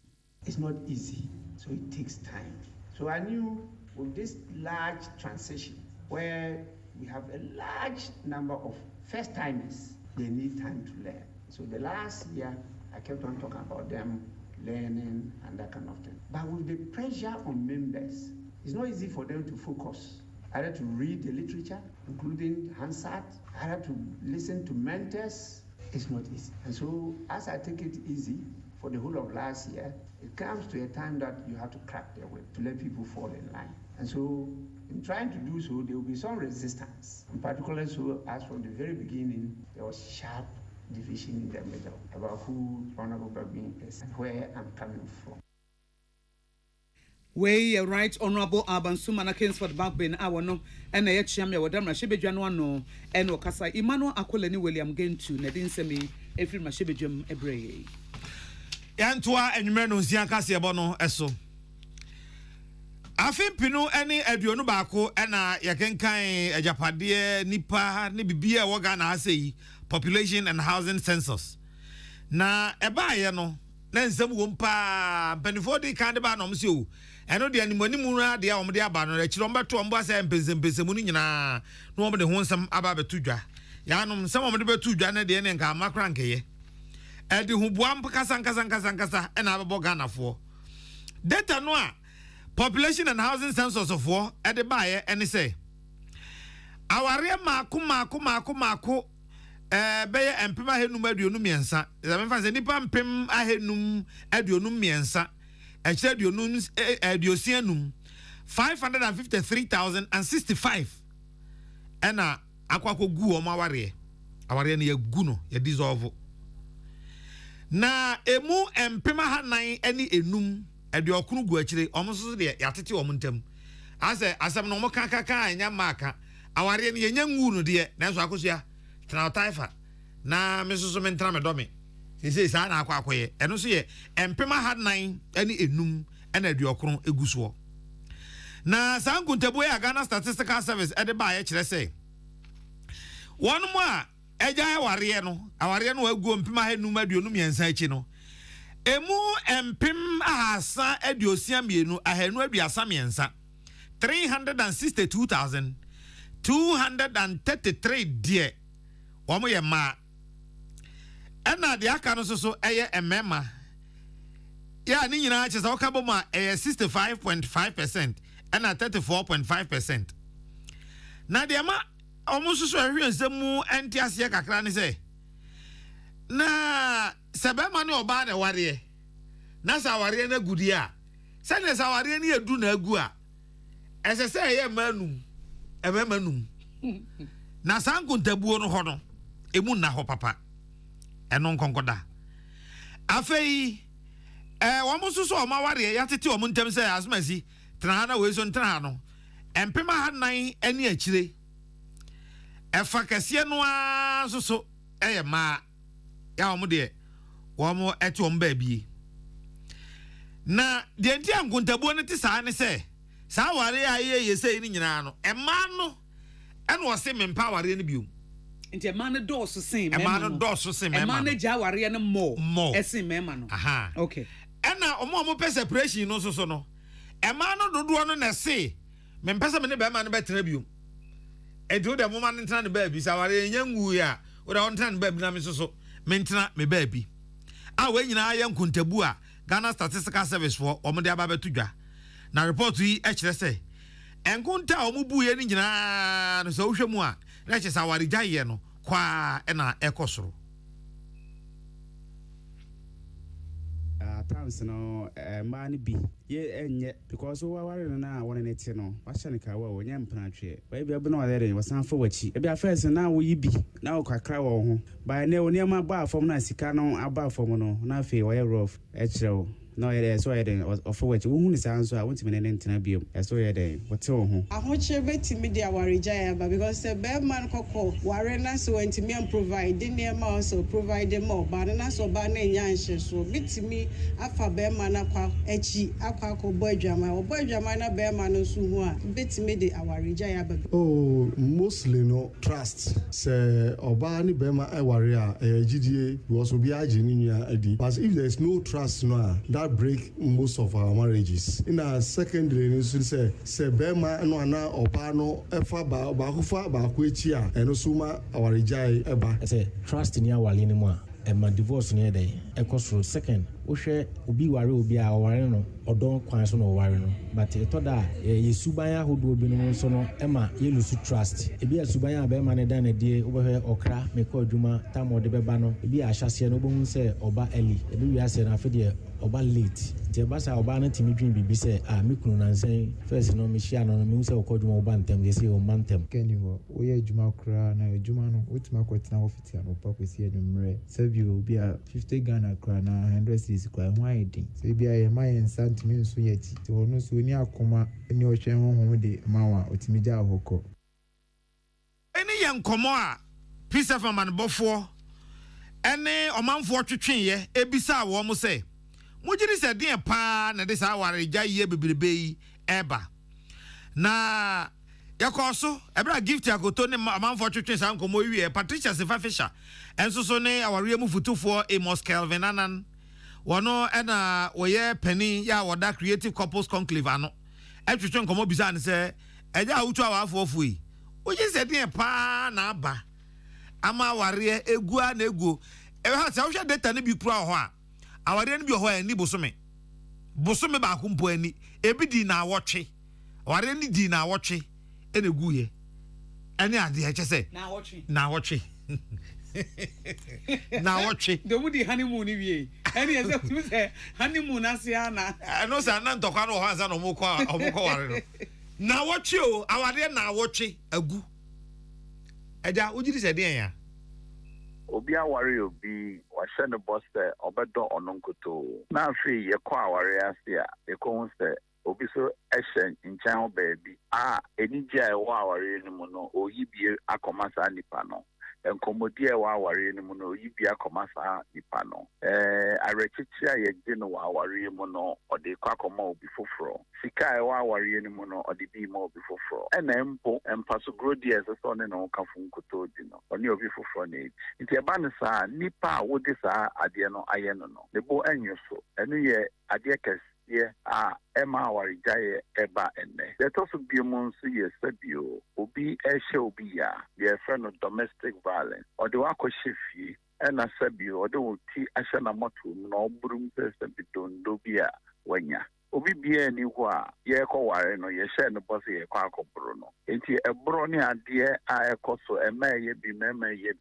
It's not easy, so it takes time. So I knew with this large transition where we have a large number of first timers, they need time to learn. So the last year I kept on talking about them learning and that kind of thing. But with the pressure on members, it's not easy for them to focus. I had to read the literature, including Hansard. I had to listen to mentors. It's not easy. And so as I take it easy for the whole of last year, it comes to a time that you have to crack their whip to let people fall in line. And so in trying to do so, there will be some resistance. In particular, so as from the very beginning, there was sharp division in the middle about who Honourable Bagbin is and where I'm coming from. We Right Honourable Akan Sumana Kings for the Backbone awono ena ye chiam ya wadam na shebedwa no ano ena okasa Emmanuel Akolani William Gentu na din semi efiri ma shebedwam ebreye. Yantoa enwumere no nsia kase ebo no eso. Afimpinu ene aduonu baako ena yekenkan ajapade nipa ne bibia wo Ghana asei population and housing census. Na ebaaye no na nsem wo mpa benefo de kan de ba no mse o. Eno de animoni mu na de a wo de aba no akiro mbeto mbo asa mpensempensemu ni nyina no wo de ho nsem aba betudwa. Ya no nsem wo de betudwa na de ne nka makra nkeye. Edi hubua nkasa ena abebo Ghana fo. Data no a population and housing census of war edi baye ene say. Aware mako beye empema henum aduonum miensa. Eza menfa se nipa mpem ahenum aduonum miensa. Eche aduonum aduosianum 553,065. Ena akwako gu o ma aware. Aware ne ya gu no ya dissolve. Na emu empema hanan eni enum aduokunu gu akire omoso de yatete omontam. Ase asem no mo kaka anya maka. Aware ne yenya ngu no de na so akosua tena taifa na mesoso mentra me domi sese sa na akwakoye eno so ye empema hanan ene enum ena aduokunu eguso na sankuntabo ya Ghana Statistical Service ede ba ye kire se wonu mo a eja aware no agu empema hanum aduonum yensa achi no emu empem ahasa aduosia mienu ahanu aduasa miensa 362,233 die Omo ye ma ena de aka no so eye emema Yeah, ni nyina che sa okabo ma 65.5% and 34.5%. Na de ma omo so ahwe nsemu entiase kakra ne say. Na sebema ne oba na ware. Na sa ware na gudi a. Se ne sa ware ne edu na agu a. Ese se ye manum. Ebe manum. Na sankuntabuo no ho no. Emu na ho papa. Eno nkonkoda. Afei wɔn so ɔma ware ya tete wɔn ntem sɛ asomasi tena na wei so ntena no empema hanan ani akyire ɛfa kɛseɛ no a so ɛyɛ maa ya wɔn deɛ wɔn ɛte wɔn baabi na deɛ nti ankontabuo no te saa ne sɛ saa ware a yɛ sɛ ni nyinaa no ɛmaa no ɛna wɔse mempa ware no bio nti ɛmaa no dɔɔso sen mɛma no ɛmaa no dɔɔso sen mɛma no ɛmaa no gya ware no mmɔ ɛsen mɛma no aha okay ɛna ɔmo pɛ separation no so no ɛma no dodoɔ no na se me mpɛ sɛ me ne bɛma no bɛtena bio ɛdu de mo ma no ntena ne baabi sa ware nya ngu ya wo da ɔntena ne baabi na me so me ntena me baabi a we nyina yɛ nkontabu a Ghana Statistical Service for ɔmo de aba bɛto dwa na report yi ɛkyerɛ sɛ enkonta ɔmo bu ye ni nyina no sɛ wohwɛ mu a na kyerɛ sɛ ware gya ye no kwa ɛna ɛkɔ times no man bi ye enye because we ware na won ne ti no wa hye ne ka wa onye mpratwe we bi na wale re wasan fa wachi e bi afese na wo yi bi na wo kakra wo ho ba ne oni ma ba afom na sika no aba afom no na afi wo ye rough e kirewo no yɛ so yɛ den of which wo hu ni san so a wontimi ne ntena biom so yɛ den wote wo ho ahoche betimi de awareja ya ba because the bear man kokko ware na so ntimi am provide ne ma also provide more ba na so ba na nya nhye so betimi afa bear man akwa echi akwa akobọ adwama na bear man so hu a betimi de awareja ya ba oh mostly no trust say oba ni bear man aware a gidie because obi age ni nya adi but if there is no trust no that break most of our marriages. In our secondary, you say Bema no ana opa no efa ba kufa ba kwechi a eno suma our ejai eba. I say trust in your wali ni mo a ma divorce ni dey. Ekosro second, wo hwe obi ware obi a ware no odon kwan so no ware no. But eto da yesuban ahodo obi no so no ema ye lose trust. Ebi asuban a be ma ne dan na die wo hwe okra meko adwuma tamo de beba no. Ebi a hyase no bo hu se oba early. Ebi wi ase na afede oba late. Ti basa oba na timi dwin bibi se me kunu nansen first no me hia no me hu se okodwuma oba ntem ye se o mantem. Keni wo ye adwuma kra na adwuma no otima kwetena ofiti ano pa kwesi adwumre. Sabi obi a 50 Ghana kra na 100 cedis kra ho ayedin. Se bia ye ma ye nsantimi nso ye ti. Ti wono so ni akoma ni ohwe honhom de mawa otimi gya ahokọ. Eni ye nkomo a Peace of Man bofo ene omanfo twetwen ye ebisa wo mo se mujiri se den pa na de sa ware gya ye bebrebe yi eba na yakoso ebra gift akoto ne amanfo twetwen sa nkomo wie Patricia Sefafisha enso so ne aware mu futufo Amos Kelvin Anan wono ena woye penny ya woda creative couples conclave ano etwetwen nkomo bisa ne se eja awutu awafo ofu yi oje se den pa na aba ama ware egua na egu e ha se wo hwe data ne bi kura ho a awade no bi ho ani bosome ba akumpo ani ebi di na awotwe awade ni di na awotwe ene guye ani ade he chese na awotwe do di honeymoon ni wie ani ese tu se honeymoon asia na no sa na ntokwa no ho ansa no mo kwa ware no na awotwe o awade na awotwe agu eja ujiri se den ya obi aware obi wahye ne boss obedo ononkoto na afi ye kwa aware ase a ekon se obi so ehye nchan baabi enije a wo aware ni mu no oyibie akomasa nipa no enkomodi e wo aware ni mu no oyibie akomasa nipa no arechichi a ye gye no wo aware mu no ode kwa akoma obi foforo sika e wo aware ni mu no ode bi ma obi foforo ena empo empaso grodi eso ne no kafu nkoto di no oni obi foforo na eji nti e ba ne sa nipa a wo de sa ade no aye no no ne bo enyo so enu ye ade kes Emma Warijaye Eba ene. Let us be among yes, Sabio, Obi Esha Obia, the friend of domestic violence, or the Wako Shifi, ɛna sɛbi ɔde wo ti ahyɛ na moto na ɔburum sɛ sɛbi dondo bi a wanya obi bia ni hɔ a yɛkɔ ware no yɛhyɛ no bɔ sɛ yɛkɔ akɔboro no enti ɛboro ne adeɛ a ɛkɔ so ɛma ɛyɛ bi mɛma ɛyɛ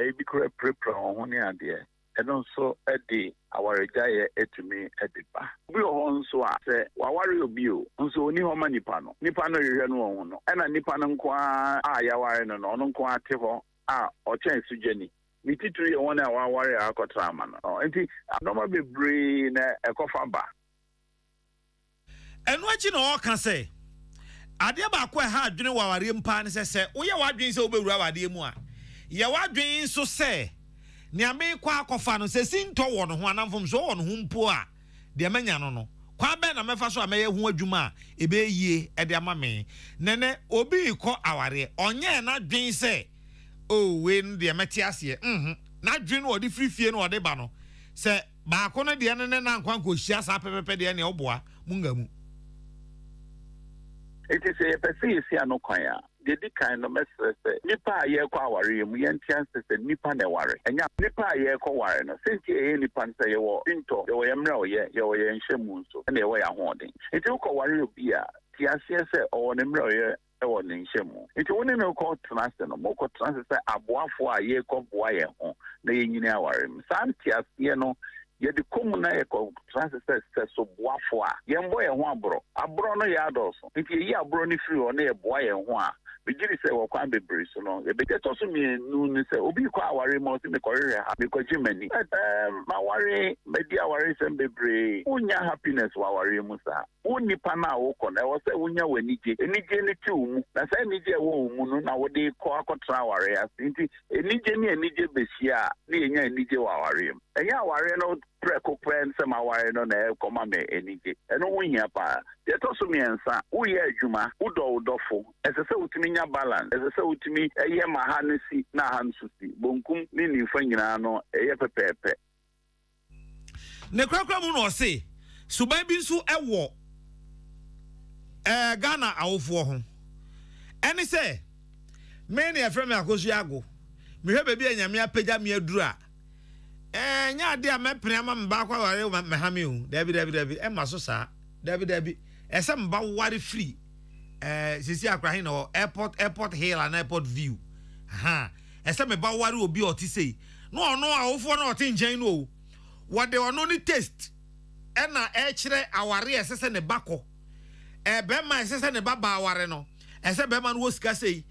ebi kora prepare ho ne adeɛ ɛno nso ɛde awaregyaeɛ etumi ɛde ba obi wɔ hɔ nso a sɛ waware obi o nso oni hɔ ma nipa no rehwɛ no wɔn ho no ɛna nipa no nko a yɛware no ɔno nko a te hɔ a ɔkyɛn sugani ne titiri yɛ wɔn a waware a akɔtra ama no nti anɔma bebree na ɛkɔfa ba ɛno akyi na ɔka sɛ adeɛ baako ɛha adwene waware mpa ne sɛ woyɛ wadwene sɛ wobɛwura wadeɛ mu a yɛ wadwene nso sɛ nea me kwa akɔfa no sɛ sintɔ wɔ no ho anamfom so wɔ no ho mpo a deɛ manya no kwa bɛn na mɛfa so a mɛyɛ ho adwuma a ɛbɛyie ɛde ama me nene obi kɔ aware ɔnyɛ na dwen sɛ we no deɛ mɛte aseɛ na dwen no ɔde firifie no ɔde ba no sɛ baako no deɛ ne na nkwa nkɔhyia saa pɛpɛpɛ deɛ ne ɔboa munga mu eti sɛ yɛpɛ sɛ yɛsi ano kwan a dedi kan no mɛsrɛ sɛ nipa a yɛkɔ aware mu yɛnte ase sɛ nipa na ɛware ɛnya nipa a yɛkɔ ware no sɛnti ɛyɛ nipa no sɛ yɛwɔ ntɔ yɛwɔ yɛ mmerɛ yɛwɔ yɛ nhyɛ mu nso ɛna yɛwɔ yɛ ahoɔden enti wokɔ ware obi a te aseɛ sɛ ɔwɔ ne mmerɛ ɛwɔ ne nhyɛ mu enti wo ne no kɔ tena ase no mokɔ tena ase sɛ aboafoɔ a yɛkɔ boa yɛn ho na yɛnyini aware mu saa nte aseɛ no yɛde kɔmu na yɛkɔ tena ase sɛ so boafoɔ a yɛmbɔ yɛn ho aborɔ no yɛ adɔɔso nti yɛyi aborɔ no firi hɔ na yɛboa yɛn ho a bigiri sɛ wɔkwan bebree so no yɛbɛgye tɔ so mmienu ne sɛ obi kɔ aware ma ɔsɛ mekɔhwehwɛ ha mekɔgye m'ani maware madi aware sɛm bebree wonya happiness wɔ aware mu saa wo nipa no a wokɔ no ɛwɔ sɛ wonya w'anigye ne te wo mu na sɛ anigye ɛwɔ wo mu no na wode kɔ akɔtena aware ase nti anigye ne anigye bɛhyia a ne yɛnya anigye wɔ aware mu ɛnyɛ aware no prɛko pɛ nsɛm aware no na ɛkɔma me anigye ɛno wo hia paa deɛ ɛtɔ so mmiɛnsa woyɛ adwuma wodɔ wo dɔfo ɛsɛ sɛ wotumi nya balance ɛsɛ sɛ wotumi ɛyɛ ma ha no si na ha nso si bonkum ne nimfa nyinaa no ɛyɛ pɛpɛɛpɛ ne krakra mu no ɔse suban bi nso ɛwɔ Ghana awofoɔ ho ɛne sɛ me ne ɛfrɛ me akosu ago mehwɛ baabi a nyame apagya me aduru a nya ade a mɛpene ama mba kwa ware mehame hu dabi ɛma so saa dabi ɛsɛ mba ware free sisi akrahe no airport hill and airport view ɛsɛ meba ware obi ɔte sei no ɔno awofoɔ no ɔte nkyɛn no wɔde ɔno ne taste ɛna ɛkyerɛ aware ɛsɛ sɛ ne bakɔ bɛma ɛsɛ sɛ ne baba aware no ɛsɛ bɛma no wɔ sika sei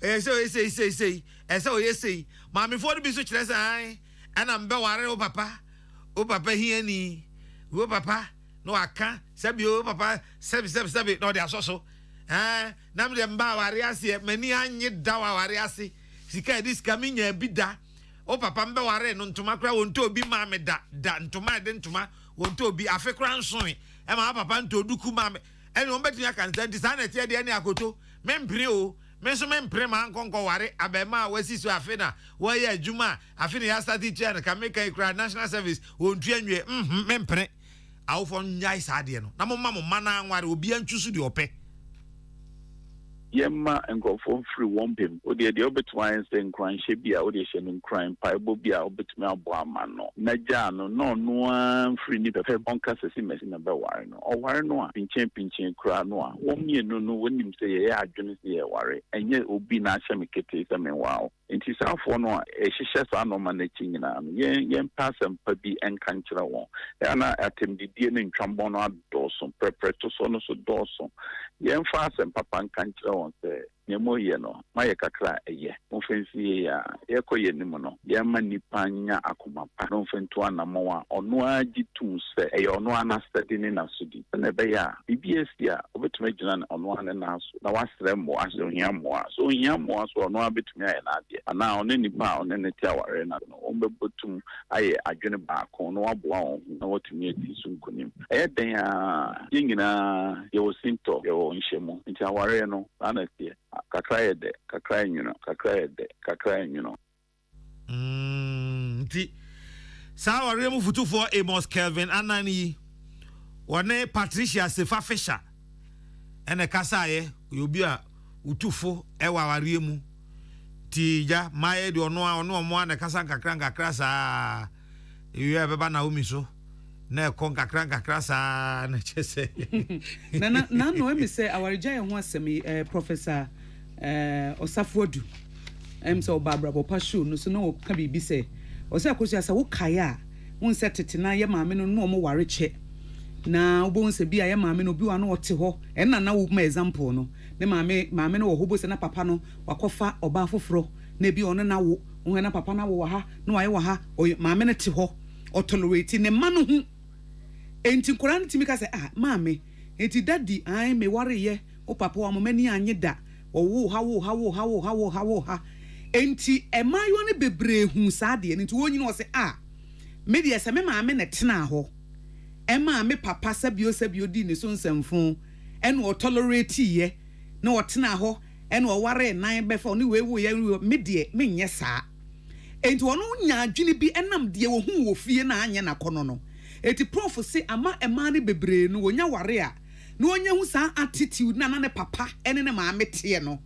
ɛsɛ ɔyɛ sei maamefoɔ no bi so kyerɛ sɛ ai ɛna mbɛware wo papa hiani wo papa no aka sɛbi wo papa sɛbi na ɔde asɔ so nam de mba aware ase mani anye da aware ase sika edi sika mi nya bi da o papa mbɛware no ntoma kra wonto obi ma me da ntoma de ntoma wonto obi afe kra nsoe ma papa nto duku ma me ɛne on betumi aka nta sa na tie de ne akoto mempre o menso mempre ma nkonko ware abema wasi so afe na wo ye adwuma afe ne ya start teacher na ka make kra national service wontu anwe mempre awofo nyai sa de no na mo ma na anware obi antwu de opɛ yɛma nkurɔfoɔ mfiri wɔn pɛm wodeɛ deɛ wobɛtumi ayɛ sɛ nkranhyɛ bi a wode hyɛ no nkran mpaebɔ bi a wobɛtumi abɔ ama no na gyaa no na ɔno a mfiri ni pɛpɛ ɔnka sɛ si masi na bɛware no ɔware no a pinkyɛn koraa no a wɔn mmienu no wɔnim sɛ yɛyɛ adwene sɛ yɛware ɛnyɛ obi na ahyɛ me ketee sɛ menwaa wo nti saafoɔ no a ɛhyehyɛ saa nɔɔma no akyi nyinaa no yɛmpa asɛmpa bi ɛnka nkyerɛ wɔn ɛna atɛmdidie ne ntwambɔ no adɔɔso prɛprɛ to so no so dɔɔso yɛmfa asɛmpa pa nka nkyerɛ wɔn sɛ nyɛmɔ yɛ no mayɛ kakra ɛyɛ mofɛnsi yɛ a yɛkɔ yɛ nim no yɛma nipa nya akoma pa na mfɛnto anamɔ a ɔno a gye tum sɛ ɛyɛ ɔno a nasɛde ne nasodi na ɛbɛyɛ a biribi asi a wobɛtumi agyina no ɔno a ne naso na wasrɛ mmoa sɛ ohia mmoa so ohia mmoa so ɔno a bɛtumi ayɛ n'adeɛ anaa ɔne nipa a ɔne ne te aware no no ɔmbɛbɔ tum ayɛ adwene baako na waboa wɔn ho na watumi ati so nkonim ɛyɛ dɛn a yɛn nyinaa yɛwɔ sintɔ yɛwɔ nhyɛmu nti aware no saa na ɛteɛ kakra yɛ dɛ kakra yɛ nwuno nti saa ware mu futufoɔ Amos Kelvin Anani wɔne Patricia Sefa Fisher ɛna kasaeɛ obi a utufo ɛwɔ ware mu tija maye di ono mo ana kasa kakra sa ewe beba na umi so na kon kakra sa na chese na no me say awarija ye ho asem professor Osafodu so Barbara Bopashu no so no ka bibi say o say akosi asa wo kaya won set tete ye maame no no mo ware che na wo bon se bia ye maame no bi wa no wote ho na na wo ma example no ne maame no wo hobo se na papa no wakofa oba foforo na bi ono na wo na papa na wo ha na wa ye wa ha maame no te ho o tolerate ne ma no hu enti nkora ntimi ka se maame enti daddy ai me ware ye o papa wa mo mani anye da wo ha enti emayo ne bebre hu saade enti wonyi no se me de se me maame ne tena ho me papa sabio di ne so nsamfo ene o tolerate ye na o tena ho ene o ware nan befa ne wewo ye me de me nye saa enti wono nya adwene bi enam de wo hu wo fie na anye na kono no enti prof se ama ema ne bebre no wonya ware a no wonya hu saa attitude na ne papa ene ne maame te no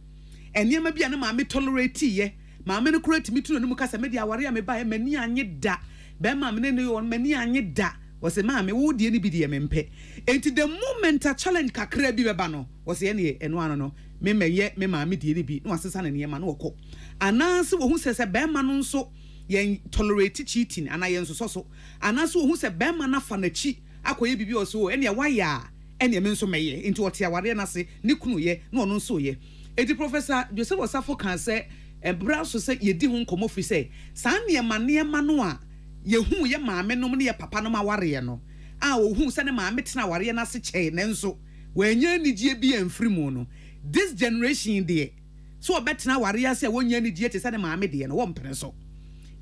enema bia ne maame tolerate ye maame no correct me tuno ne mu kasa me de aware a me ba e mani anye da be maame ne no mani anye da was a maame wo die ne bi de mempe enti the moment a challenge kakra bi beba no was ye ne eno ano no me meye me maame die ne bi no asesa na ne ma no okọ ananse wo hu se be ma no nso ye tolerate cheating ana ye nso so ananse wo hu se be ma na fa na chi akoye bibi oso ene waya ene me nso meye enti wote aware na se ne kunu ye na ono nso ye edi professor Joseph Osafo kan se ebra so se ye di hu nkomo fi se saa ne ma no a ye hu ye maame no ne ye papa no ma ware no wo hu se ne maame tena ware na se chee ne nso wanya nigye bi amfiri mu no this generation de so obetena ware ase wonya nigye te se ne maame de no wo mpene so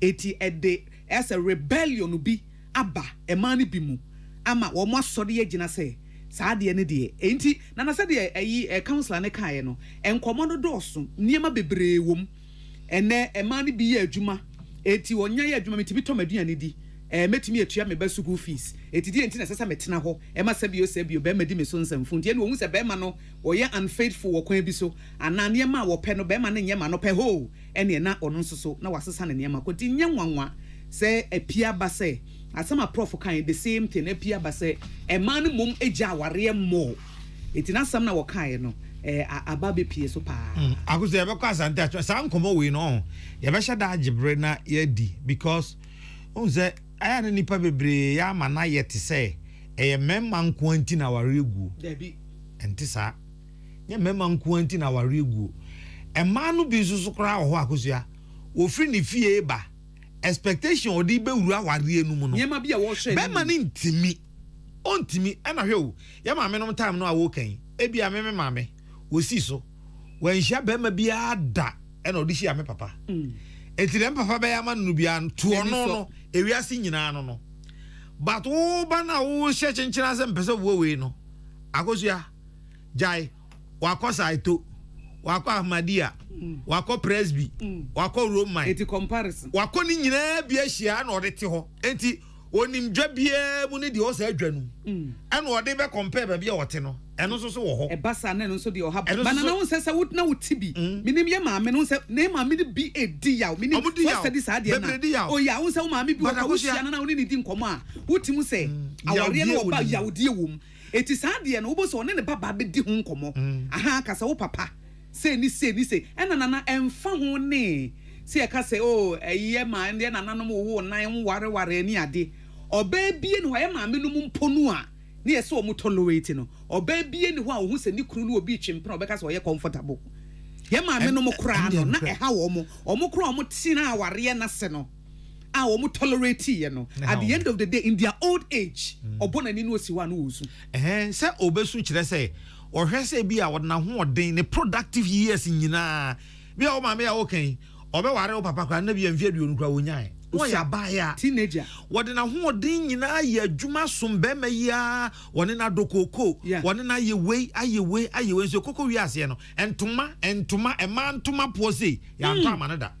eti ede as a rebellion bi aba emane bi mu ama wo mo asori ye gina se saa de ne de enti na na se de ayi councilor ne kae no enkomo no doso niema bebree wom ene emane bi ye adwuma eti wonya ye adwuma metimi to maduane di metimi etua me ba school fees eti di enti na sesa metena ho ma sabio be ma di me so nsamfu nti ene wo hu se be ma no wo ye unfaithful wo kwan bi so anane ma wo pe no be ma ne nye ma no pe ho ene na ono nso so na wasesa ne ma ko ti nya nwanwa se apia ba se asama prof kan the same thing apia ba se man mum eja aware mo eti na sam na wo kan no ababe pie so pa akuze ye be kwa asante atwa sa nkomo we no ye be hye da agibre na ye di because unze aya ne nipa bebre ya ma na ye te se memma nko anti na ware egu debi enti sa ye memma nko anti na ware egu ema no bi susu kra ho akosua ofri ni fie ba expectation odi be wuru aware enu mu no ye ma bia wo hwe be ma ne ntimi ontimi ana hwe o ye ma me no time no awo kan ebia me maame wosi so wanhia be ma bia da ena odi hia me papa enti dem papa be ya ma no bia to ono no ewiase nyina no but wo ba na wo hye chenchina se mpese wo we no akosua jai wakosa ito wako Ahmadia wako Presby wako Roman eti comparison wako ni nyina bia hia na odete ho enti onimdwa bia mu ne de o sa adwanu ena ode be compare ba bia wote no eno so wo ho e basa na no so de o ha bana na won sesa wut na wutibi minim ye maame no se ne maame ni bi edi yaw minim so study sa de na o ya won se maame bi wo hia na woni ni di nkomo a wutimu se aware na oba yawde wom eti sa de no wo bo so ne baba be di ho nkomo aha kasa wo papa se ni ena na emfa ho ne se e ka se o eye ma ne na nanom wo nan ware ni ade oba bie no ye maame no mponu a ne yese o mu tolerate no oba bie ni ho a wo se ni kru no obi twempena oba ka se o ye comfortable ye maame no kra no na e ha wo mo kra o mo tina aware na se no a wo mo tolerate ye no at the end of the day in their old age obona ni no osiwa no osu se obesu kire se o hwe se bi a wona ho odin ne productive years nyina bi a o maame a wo kan obe ware o papa kwa na bi amfie aduonu kwa wonyae wo ya ba ya teenager wode na ho odin nyina ya adwuma sombe ma ya wone na dokoko wone na ayewe so koko wi ase no entoma ema ntoma pose ya nto amane da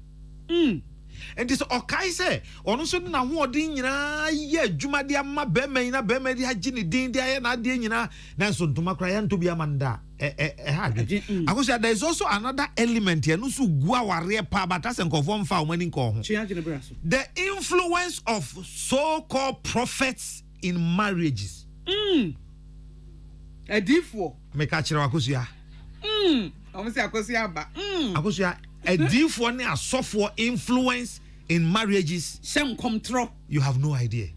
and this okay say ono so na ho odin nyina ye adwuma de ama be man na be man de agi ne din de aye na de nyina na so ntoma kra ya nto bia manda akosia there is also another element here no so gua ware pa but as enkonfo mfa o mani nko ho the influence of so-called prophets in marriages edifo me ka kire akosia akosia ba akosia edifo ne asofo influence in marriages shem control you have no idea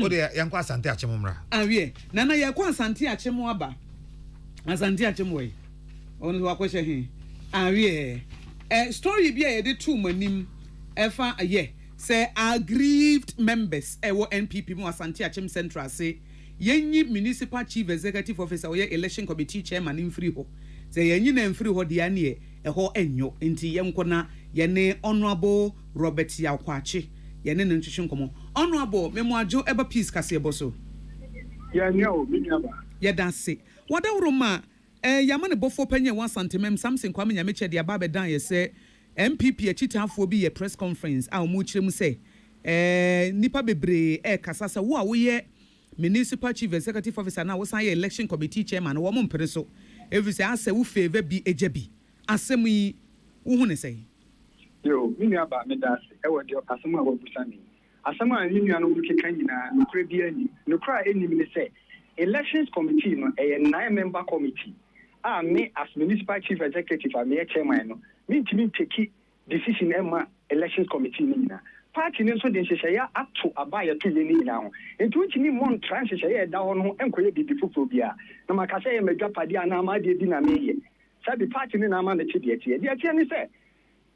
o de yanko asante achemo mra awie nana yakwa asante achemo aba asante achemo yi onu wakoshe hin awie story bi a yede two manim efa ye say aggrieved members ewo NPP mu asante achem central say yenyi municipal chief executive officer or election committee chairman in free ho say yenyi na free ho de ane ho enyo nti yenkona yene honorable Robert Yakwachi yene no ntwetwe nkomo honorable memoajo eba peace kase boso ya nyo minyaba ya danse wadawroma yamane bofo panye 1 cm Samson Kwame Nyameche de aba bedan ye say MPP achitafo bi ye press conference a omu kirem say nipa bebre kasasa wo a wo ye municipal chief executive officer na wo san ye election committee chairman wo mo mpere so every say ase wo favor bi ejabi asem yi wo hu ne say yo minyaba me das e wo de asem a wo busani asem a ni nua no wo keka nyina nokra bi ani nokra eni me say elections committee no a 9-member committee me as municipal chief executive and me chairman no me ntimi take decision emma elections committee ni na party ne so de hyehyɛ ato abaya to ye ni na ho enti ntimi mon trans hyehyɛ da ho no enkoye bibi foforo bia na maka sɛ ye madwapade ana ma de di na me ye sabi party ne na ma na chidi tie ni sɛ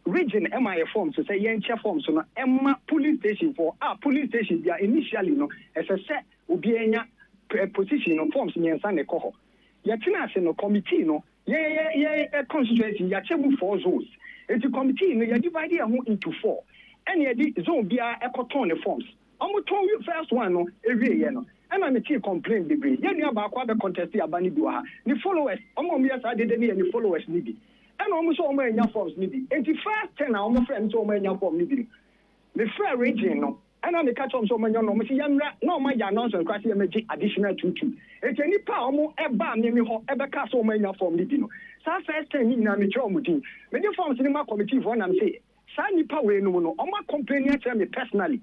region emma ye form so sɛ ye nche form so no emma police station for police station bia initially no ɛsɛ sɛ obi enya position no forms nyensa ne kɔ hɔ yɛtena ase no committee no ye constituency yɛkyɛ 4 zones enti committee no yɛ divide ho into 4 and yɛde zone bia ɛkɔtɔn ne forms ɔmo tɔn first one no ewie yɛ no ɛna me tea complain bebree yɛ nua baako abɛ contest aba ne bi wɔ ha ne followers ɔmo yɛ saa dede ne yɛ ne followers ne bi ɛna ɔmo so ɔmo anya forms ne bi enti first 10 a ɔmo frɛ nso ɔmo anya form ne bi me frɛ region no ɛna me catch so ɔmo anya no ɔmo si yɛmra na ɔmo yɛ announcement kwasi yɛ megye additional 22 enti nipa ɔmo ɛba me hɔ ɛbɛka so ɔmo anya form ne bi no saa first 10 ni na me kyerɛ ɔmo din me de forms ne ma committee for na me say saa nipa we no no ɔmo complain akyerɛ me personally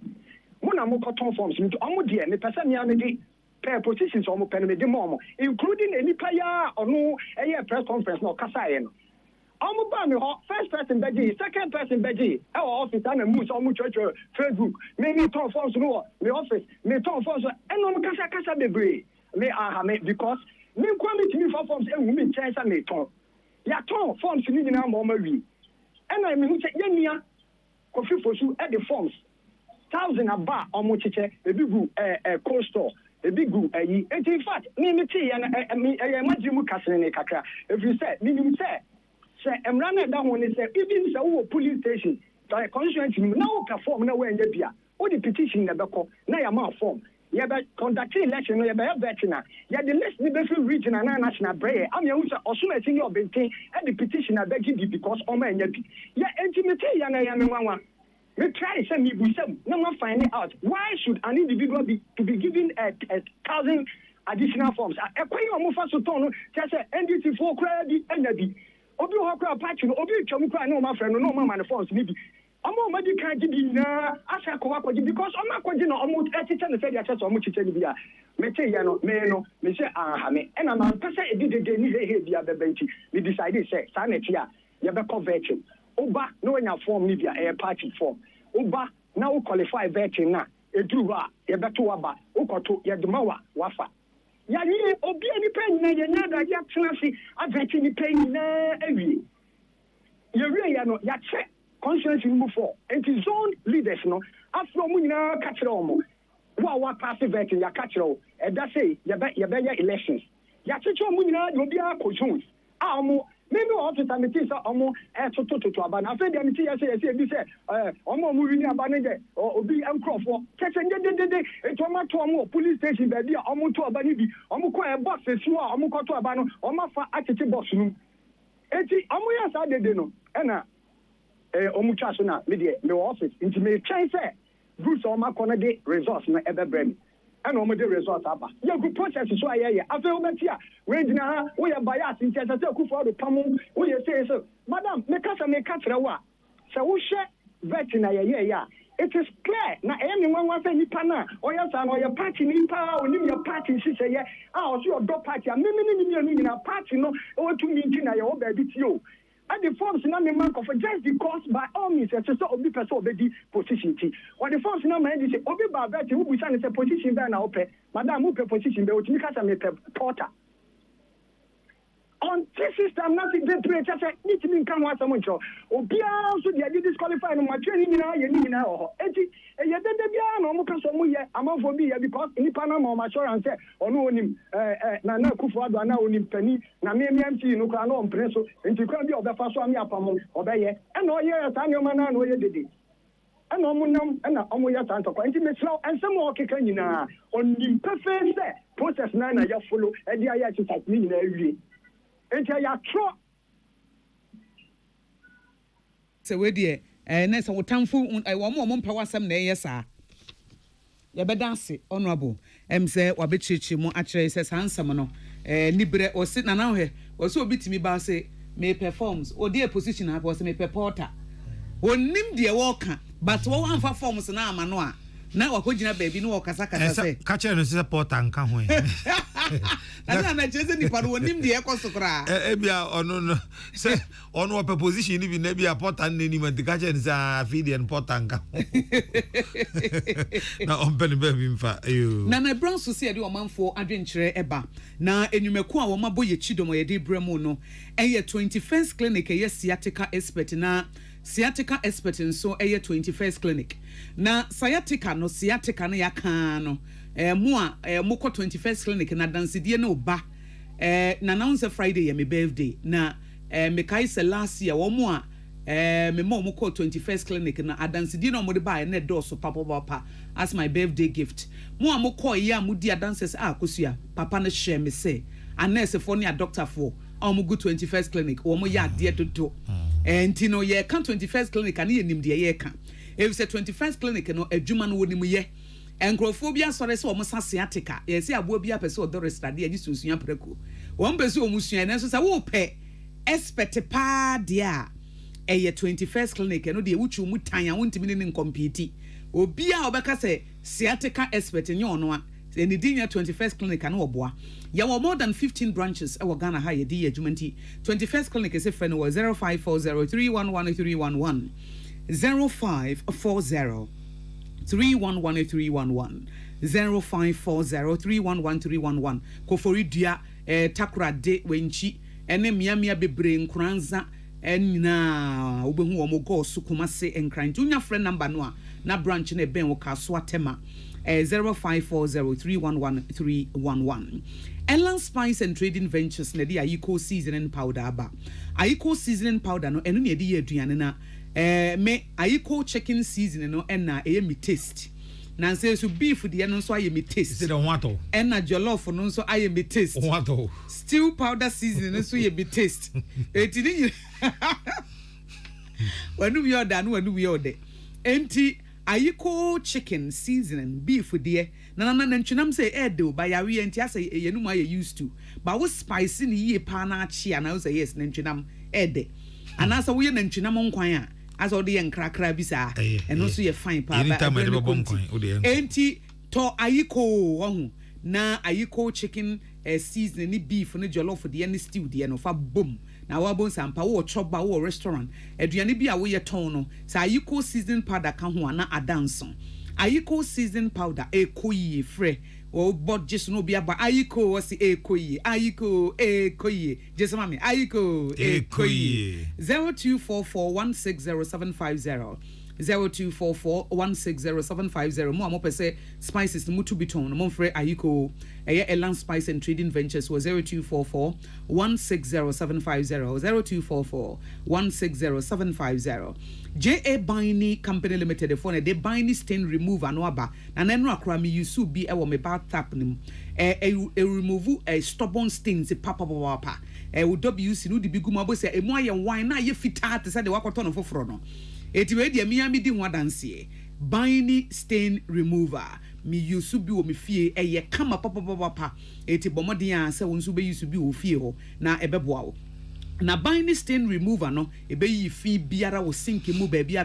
mo na mo kɔtɔn forms ne ɔmo de me pɛ sɛ me amede per positions ɔmo pɛ no me de mo ɔmo including a nipa ya ɔno ɛyɛ press conference na ɔkasa yɛ no ɔmo ba me hɔ first person bɛgye second person bɛgye ɛwɔ office ana mu sɛ ɔmo kyerɛkyerɛ Facebook me tɔn forms no wɔ me office me tɔn forms ɛna ɔmo kasa bebree me me because me nkwa me timi for forms ewu me nkyɛn sɛ me tɔn ya tɔn forms ni nyinaa ma ɔmo awie ɛna me hu sɛ yɛnia kofi fosu ɛde forms 1000 aba ɔmo kyekyɛ ebi gu cold store ebi gu ayi enti in fact me te yɛ na ɛyɛ magye mu kasene ne kakra every say minim sɛ emra na da ho ne sɛ even sɛ wo police station constituency na wo perform na wo enya bia wo the petition na bɛkɔ na ya ma form ya be conduct election no ya be veteran ya the list ni be free regional na national prayer am ya hu sɛ ɔsoma ti ni obenten e the petition na bɛgi bi because ɔma enya bi ya intimate ya na ya me nwanwa me try say me busam na ma find out why should an individual be given 1,000 additional forms ekwenye omo fa so ton no say NDC for kra bi enya bi obi ho kra patch no obi twam kra na o ma frɛ no na o ma man forms ni bi omo ma di kan gi bi na asa ko akɔgi because o ma akɔgi na omo ɛkyekyɛ ne sɛ dia kyɛ so omo kyekyɛ ni bi a me te ya no me say aha me ɛna ma pɛ sɛ edidede ni he bi a bɛbɛnti me decide sɛ saa na ti a ye be converting oba na onya form ni bi a party form oba na o qualify vetting na eduru a ye beto waba o koto ye dema wafa ya ni obi ani pen na ye nyada ya tenasi aveti ni pen na awie ye wie ya no ya che conscience move for enti zone leaders no afro mu nyina ka kire omo wa pass vetting ya ka kire o e da say ye be ya elections ya che omo nyina de obi akojun a omo maybe officer me say omo to aba na afẹ dem ti say bi say omo mu wini aba ne de obi enkrofo kese de eto ma to omo police station ba bi omo to aba ni bi omo ko box esu a omo ko to aba no omo fa atete box nu eti omo ya sa de no na Omucha so na me de me office into me try say groups o ma kono de resource na ebebrem and o mo de resource aba ya go process so aye after o beti a we gina ha we ya bias into say kufu do pam we say so madam me ka kire wa say wo hwe vet na ye ya it is clear na any one say nipa na oya sa na oya party nipa onim your party si say o so your do party me ni na party no o tu mi na ye o ba bi ti o and the forms na me man of just because by all means say so obi person obedi position ti or the forms na man say obi ba vet who busa say position be na ope madam who pe position be o ti mi ka say me pe porter on this system nothing dey pray just need to kan wa some ncho obia so dey disqualify no ma training na ye ni na ho enti ye dede bia na mo ka so mo ye amafo bi ye because nipa na mo assurance ono onim na kufu ado na onim pani na me MT no kra no mpre so enti kwa bi obefa so ami apam obeye e na oye ta nyoma na oye dede e na omunam e na omo ya ta ntoko enti me slow ensem o keka nyina onim perfect process na ya follow e dia ya exercise ni na awie enti ya tro se we de na se wotamfo wo mo mpa wasam na yesa ya bedanse honorable say wabechichi mu akire se sansam no nibre o si nana hwe o so obitimi ba se me performs o de position ha o se me porter onim de wo ka but wo anfa forms na ama no a na wakogina baby no kasa se ka chere no se porter nka ho na cheze ni paru onim de ekosokra bia ono no se ono pe position ni bi na bia porter nani man ka chere sa feed and porter nka na ompeni baby mfa na brown so se de o manfo adwenkyere eba na enwumeku a wo mabo ye chidom ye de bremu no 21st clinic ye sciatica expert na sciatica expert nso 21st clinic na sciatica no yakan no mo a moko 21st clinic na dansidie na oba na announce Friday ye me birthday na me kai se last year wo mo a me moko 21st clinic na adansidie na mo de ba na do so papa as my birthday gift mo a moko ye a mo di adanses akosua papa no share me say nurse for ne doctor for mo go 21st clinic wo mo ya de toto enti no ye kan 21st clinic ani nim de ye ka if say 21st clinic no adwuma no wonim ye enkrofobia sore se wo sa sciatica ye se abo bia pese odore stade ani susua preko wo mpese wo musua na so sa wo pe expert pa dia 21st clinic no de wuchu mu tan a wontimi ne compete obia obeka se sciatica expert nye ono a eni dinya 21st clinic na oboa ya were more than 15 branches e Ghana ha ye di adwumanti 21st clinic is friend 0540311311 0540311311 0540311311 kofori dua takura de wenchi ene miamia bebre nkranza enina obehu wo mo go so kumase enkranti unya friend number no a na branch na ben wo kaso atema 0540311311 Ellen Spice and Trading Ventures na di Ayiko seasoning powder aba Ayiko seasoning powder no eno na di aduane na me Ayiko chicken seasoning no na me taste na say so beef de no so aye me taste is it wato na jollof no so aye me taste wato stew powder seasoning no so ye me taste etini wanu mi order no wanu mi order enti Ayiko chicken seasoning beef de na ntwenam say do by yawe enti ase yenum aye used to but wo spice ni ye pa na achia na say yes ntwenam de anasa wo ye ntwenam nkwan a as all the nkrakra bi sa eno so ye fine pa ba enti to Ayiko ohu na Ayiko chicken seasoning ni beef ni jollof de ni stew de no fa boom na wa bon sampa wo choba wo restaurant aduane bi a wo ye ton no sa Ayiko seasoning powder ka ho na adanson Ayiko seasoning powder ekoyi frɛ o budget no bi aba Ayiko wasi ekoyi Ayiko ekoyi just mami Ayiko ekoyi 0244160750 0244-160-750. Mo amo pese spices no mutu biton. Mo mfre ayiko Elan Spice and Trading Ventures was 0244-160-750. 0244-160-750. J.A. Biney Company Limited, the phone, they Biney stain remover no aba. Na nenu akra mi yusu bi ewo me bath nim. Remove a stubborn stains papa. WC no di bigu mabo se emu aye wine na ye fita te se de wakoto no foforo no. Eti we de mi di ho adanse. Biney stain remover. Mi yusu bi wo me fie eye kama papa. Eti bomodin a se wonsu be yusu bi wo fie ho na ebeboa wo. Na Biney stain remover no ebe yi fi biara wo sink mu baby a.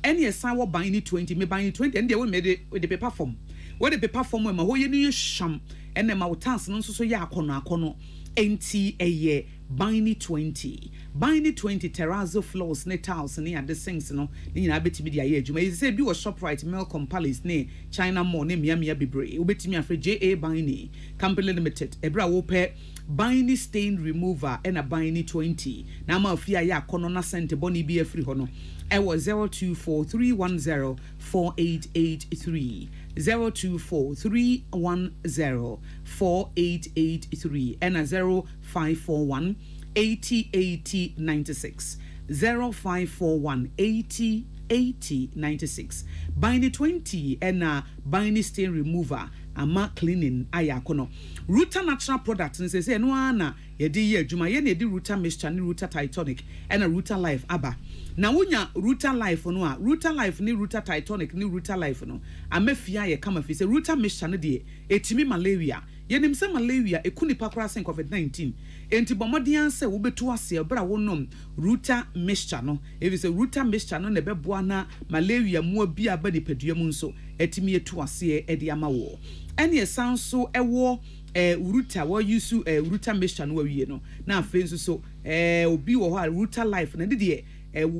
Any esan wo Biney 20 me Biney 20 and they will made with the paper form. What the paper form ma ho ye ni sham and ma utans no so ya akono enti eye Biney 20 Biney 20 terrazzo floors ne tiles ne ade sinks no ni na betimi dia ye adwuma say bi wo Shoprite Melcom Palace ne China Mall ne miamia bebre obetimi afre JA Biney Company Limited ebra wo pe Biney stain remover and a Biney 20 na ma afia ya akono na sente boni bi afri ho no e was 0243104883 0243104883 and a 0541 808096 0541 808096 Biney 20 and a Biney stain remover ama cleaning ayakono Ruta natural products and say no ana ye di ye adwuma ye na di Ruta mixture ni Ruta Titanic and a Ruta Life aba na wonya Ruta Life no a Ruta Life ni Ruta Titanic ni Ruta Life no amafia ye kama fi say Ruta mixture no de etimi malaria ye nim say malaria ekuni pakra sen COVID-19 enti bomodian say wo betu ase bra wonom Ruta mixture no evi say Ruta mixture no na beboa na malaria mu bi aba ni padua mu nso etimi etu ase e de ama wo ene esan so ewo Ruta wo use Ruta mixture no wawie no na afen so obi wo ho Ruta Life na de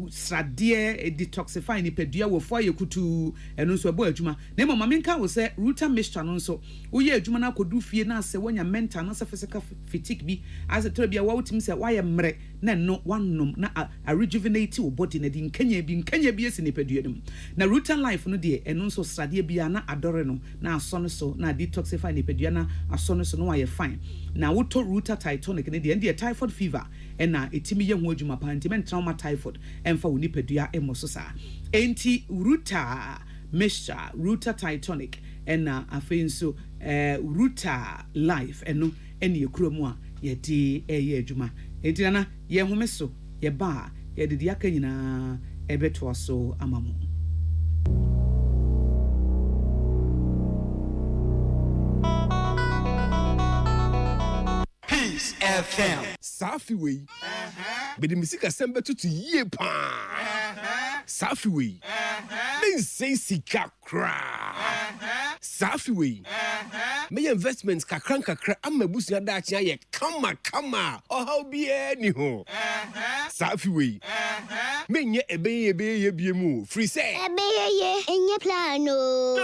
sradie detoxify ni pedua wo fo yekutu eno so ebo adwuma na mo mamenka wo se Ruta mixture no so wo ye adwuma na kodu fie na se wonya mental na se physical fatigue bi as tell bia wo tim se waye mre na no wanom na a rejuvenate wo body na di nkanya bi esi ni pedua dum na Ruta Life no de eno so sradie bia na adore no na aso so na detoxify ni pedua na aso so no waye fine na wo to Ruta Titanic ne de typhoid fever na etimi ye ho adwuma pa ntime trauma typhoid emfa wo nipadua emoso sa enti Ruta mixture Ruta Titanic na afei so Ruta Life eno ene ekromu a ye di eye adwuma enti na ye home so ye ba ye de aka nyina ebeto so amamo Peace FM Safi we be the music assemble to ye pa Safi we then say sika kra Safi we me investments kakra amabusu ada achia ye kama o how be any ho Safi we me nye ebe biemu free say ebe enye plano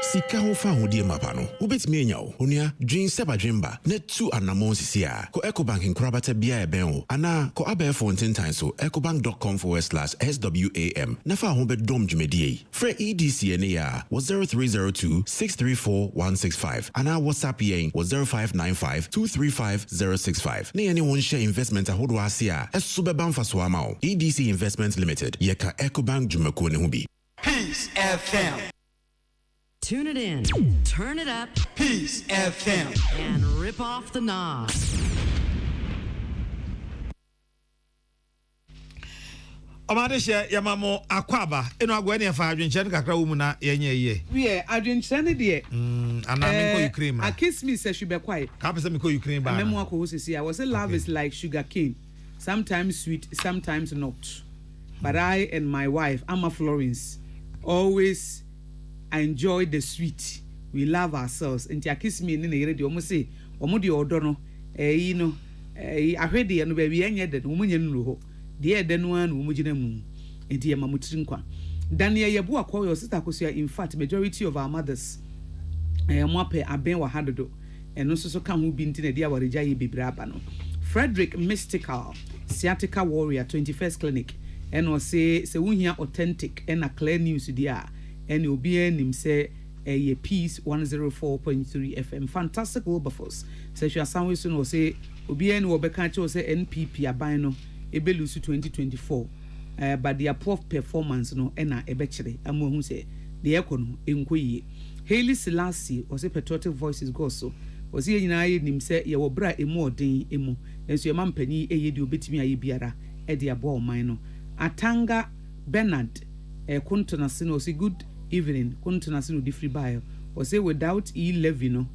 Sika ho fa ho die mapa no wobetimi enya wo onua dwen seba dwenba na tu anamon sisia ko Ecobank nkrabata bia e ben wo ana ko abefo ntentan so ecobank.com/swam na fa ho be dom dwumedie frɛ EDC ne ya was 0302-634-165 ana WhatsApp yen was 0595-235-065 ne any one share investment ahodo ase a eso beba mfa so ama wo EDC Investment Limited yeka Ecobank dwumako ne ho bi Peace FM. Tune it in, turn it up, Peace FM, and rip off the knob. Omadeshe yamamo akwaba eno agwa ne fa adwenchen kakra wo mu na yenye ye we adwenchen ne de ana me ko Ukraine a kiss me say sugar kwai ka pese me ko Ukraine ba na me ko sisi I was say love is like sugar cane, sometimes sweet, sometimes not. But I and my wife Amma Florence always enjoy the sweet. We love ourselves. And tia kiss me in the radio. Omo say, omo di odono. You know, ahwede no baby enye de omo nye no ho. De de no an omo gina mu. Enti ya mamutiri nkwa. Daniel Yebu akwa your sister kosia. In fact, majority of our mothers mo ape aben wa hadodo. Eno so ka ho bi nti na dia wareja ye bebre aba no. Frederick Mystical Sciatica Warrior 21st Clinic and or say we hear authentic and a clear news dia and obi enim say a peace 104.3 FM fantastic Wilberforce say you sound we soon say obi en wo beka cho say NPP aban no ebe lose 2024 but their poor performance no na ebe kire amohu say the econo enkoyi Haile Selassie or say patriotic voices go so was ye nyina ye nim say ye wo bra emu odin emu enso ye mampani eye di obetimi aye biara e de abo oman no Atanga Bernard Kuntona Sino say good evening Kuntona Sino di free buy or say without E11 no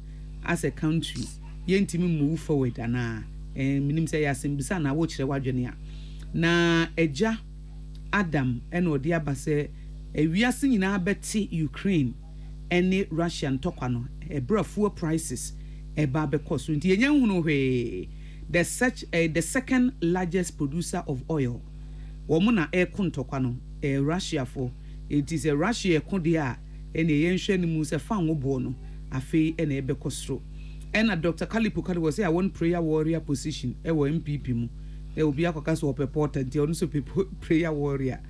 as a country yentimi move forward ana minim say yasimbisa na wo kire wadwene a na eja Adam eno odi abase ewiase nyina beti Ukraine ene Russian tokwa no ebrafuo prices eba be cost nti yenye hunu hwe the second largest producer of oil womuna kuntokwa no Russia for it is a Russia kodia ene yenhwe ni mu se fan wo bo no afi ene ebe kostro ena Dr. Kalipo Kali was say I want prayer warrior position ewo MPP mu e obi akoka so opeport nti onu so prayer warrior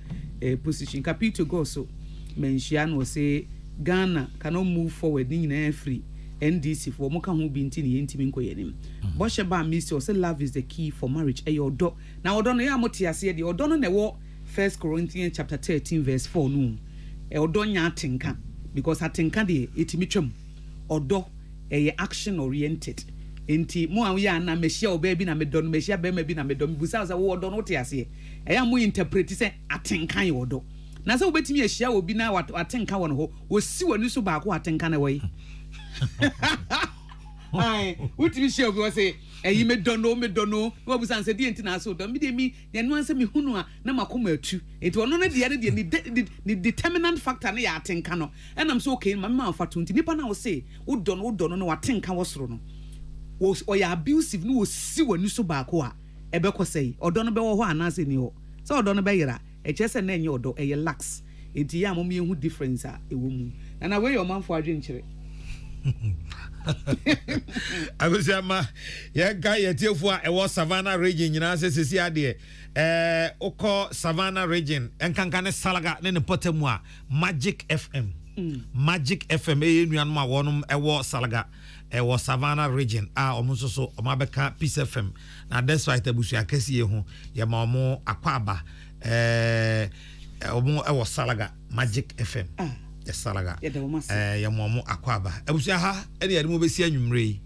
position capito go so mention was say Ghana cannot move forward in free NDC for mo kan ho bi ntini yentimi nkoyenim bo she ba miss say love is the key for marriage e yodo na odo no ya motiase de odo no ne wo 1 Corinthians chapter 13 verse 4 no e odo nya atenka because atenka de etimi twam odo e action oriented enti mo an ya na mehia oba bi na medon mehia ba ma bi na medon busa say wo odo no tiase e ya mo interpret say atenka ye odo na say obetimi ehia obi na atenka won ho wo si wani so ba ko atenka na wai ai utimi share obi wo say eyi medono wo busa say die enti na so do me de mi de no anse me hunu a na makoma atu enti ono na de ni determinant factor na ya atenka no enam so okay ma fa to enti nipa na wo say wo do no na watenka wo soro no wo ya abusive no wo si wani so ba ko a ebe ko say odo no be wo ho anase ni ho so odo no be yira e chese na enye odo e lax enti ya mo me hu difference a ewo mu na we your man for adwen kire Abusama ya ga yetiefu a ewo Savannah region nyina sesesi ade oko Savannah region enkankane Salaga ne potemu a Magic FM Magic FM enuanu a wonum ewo Salaga ewo Savannah region a omunso so omabeka Peace FM na that's why tabusu akasi ho ya ma omo akwaba omo ewo Salaga Magic FM Salaga ya momo akwaba abusia ha ede yade mo besi anwumre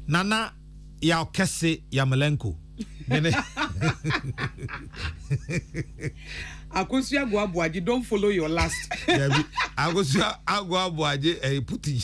nana ya okese ya melenko nene Akosia Guabuaji, don't follow your last. Akosia Guabuaji puti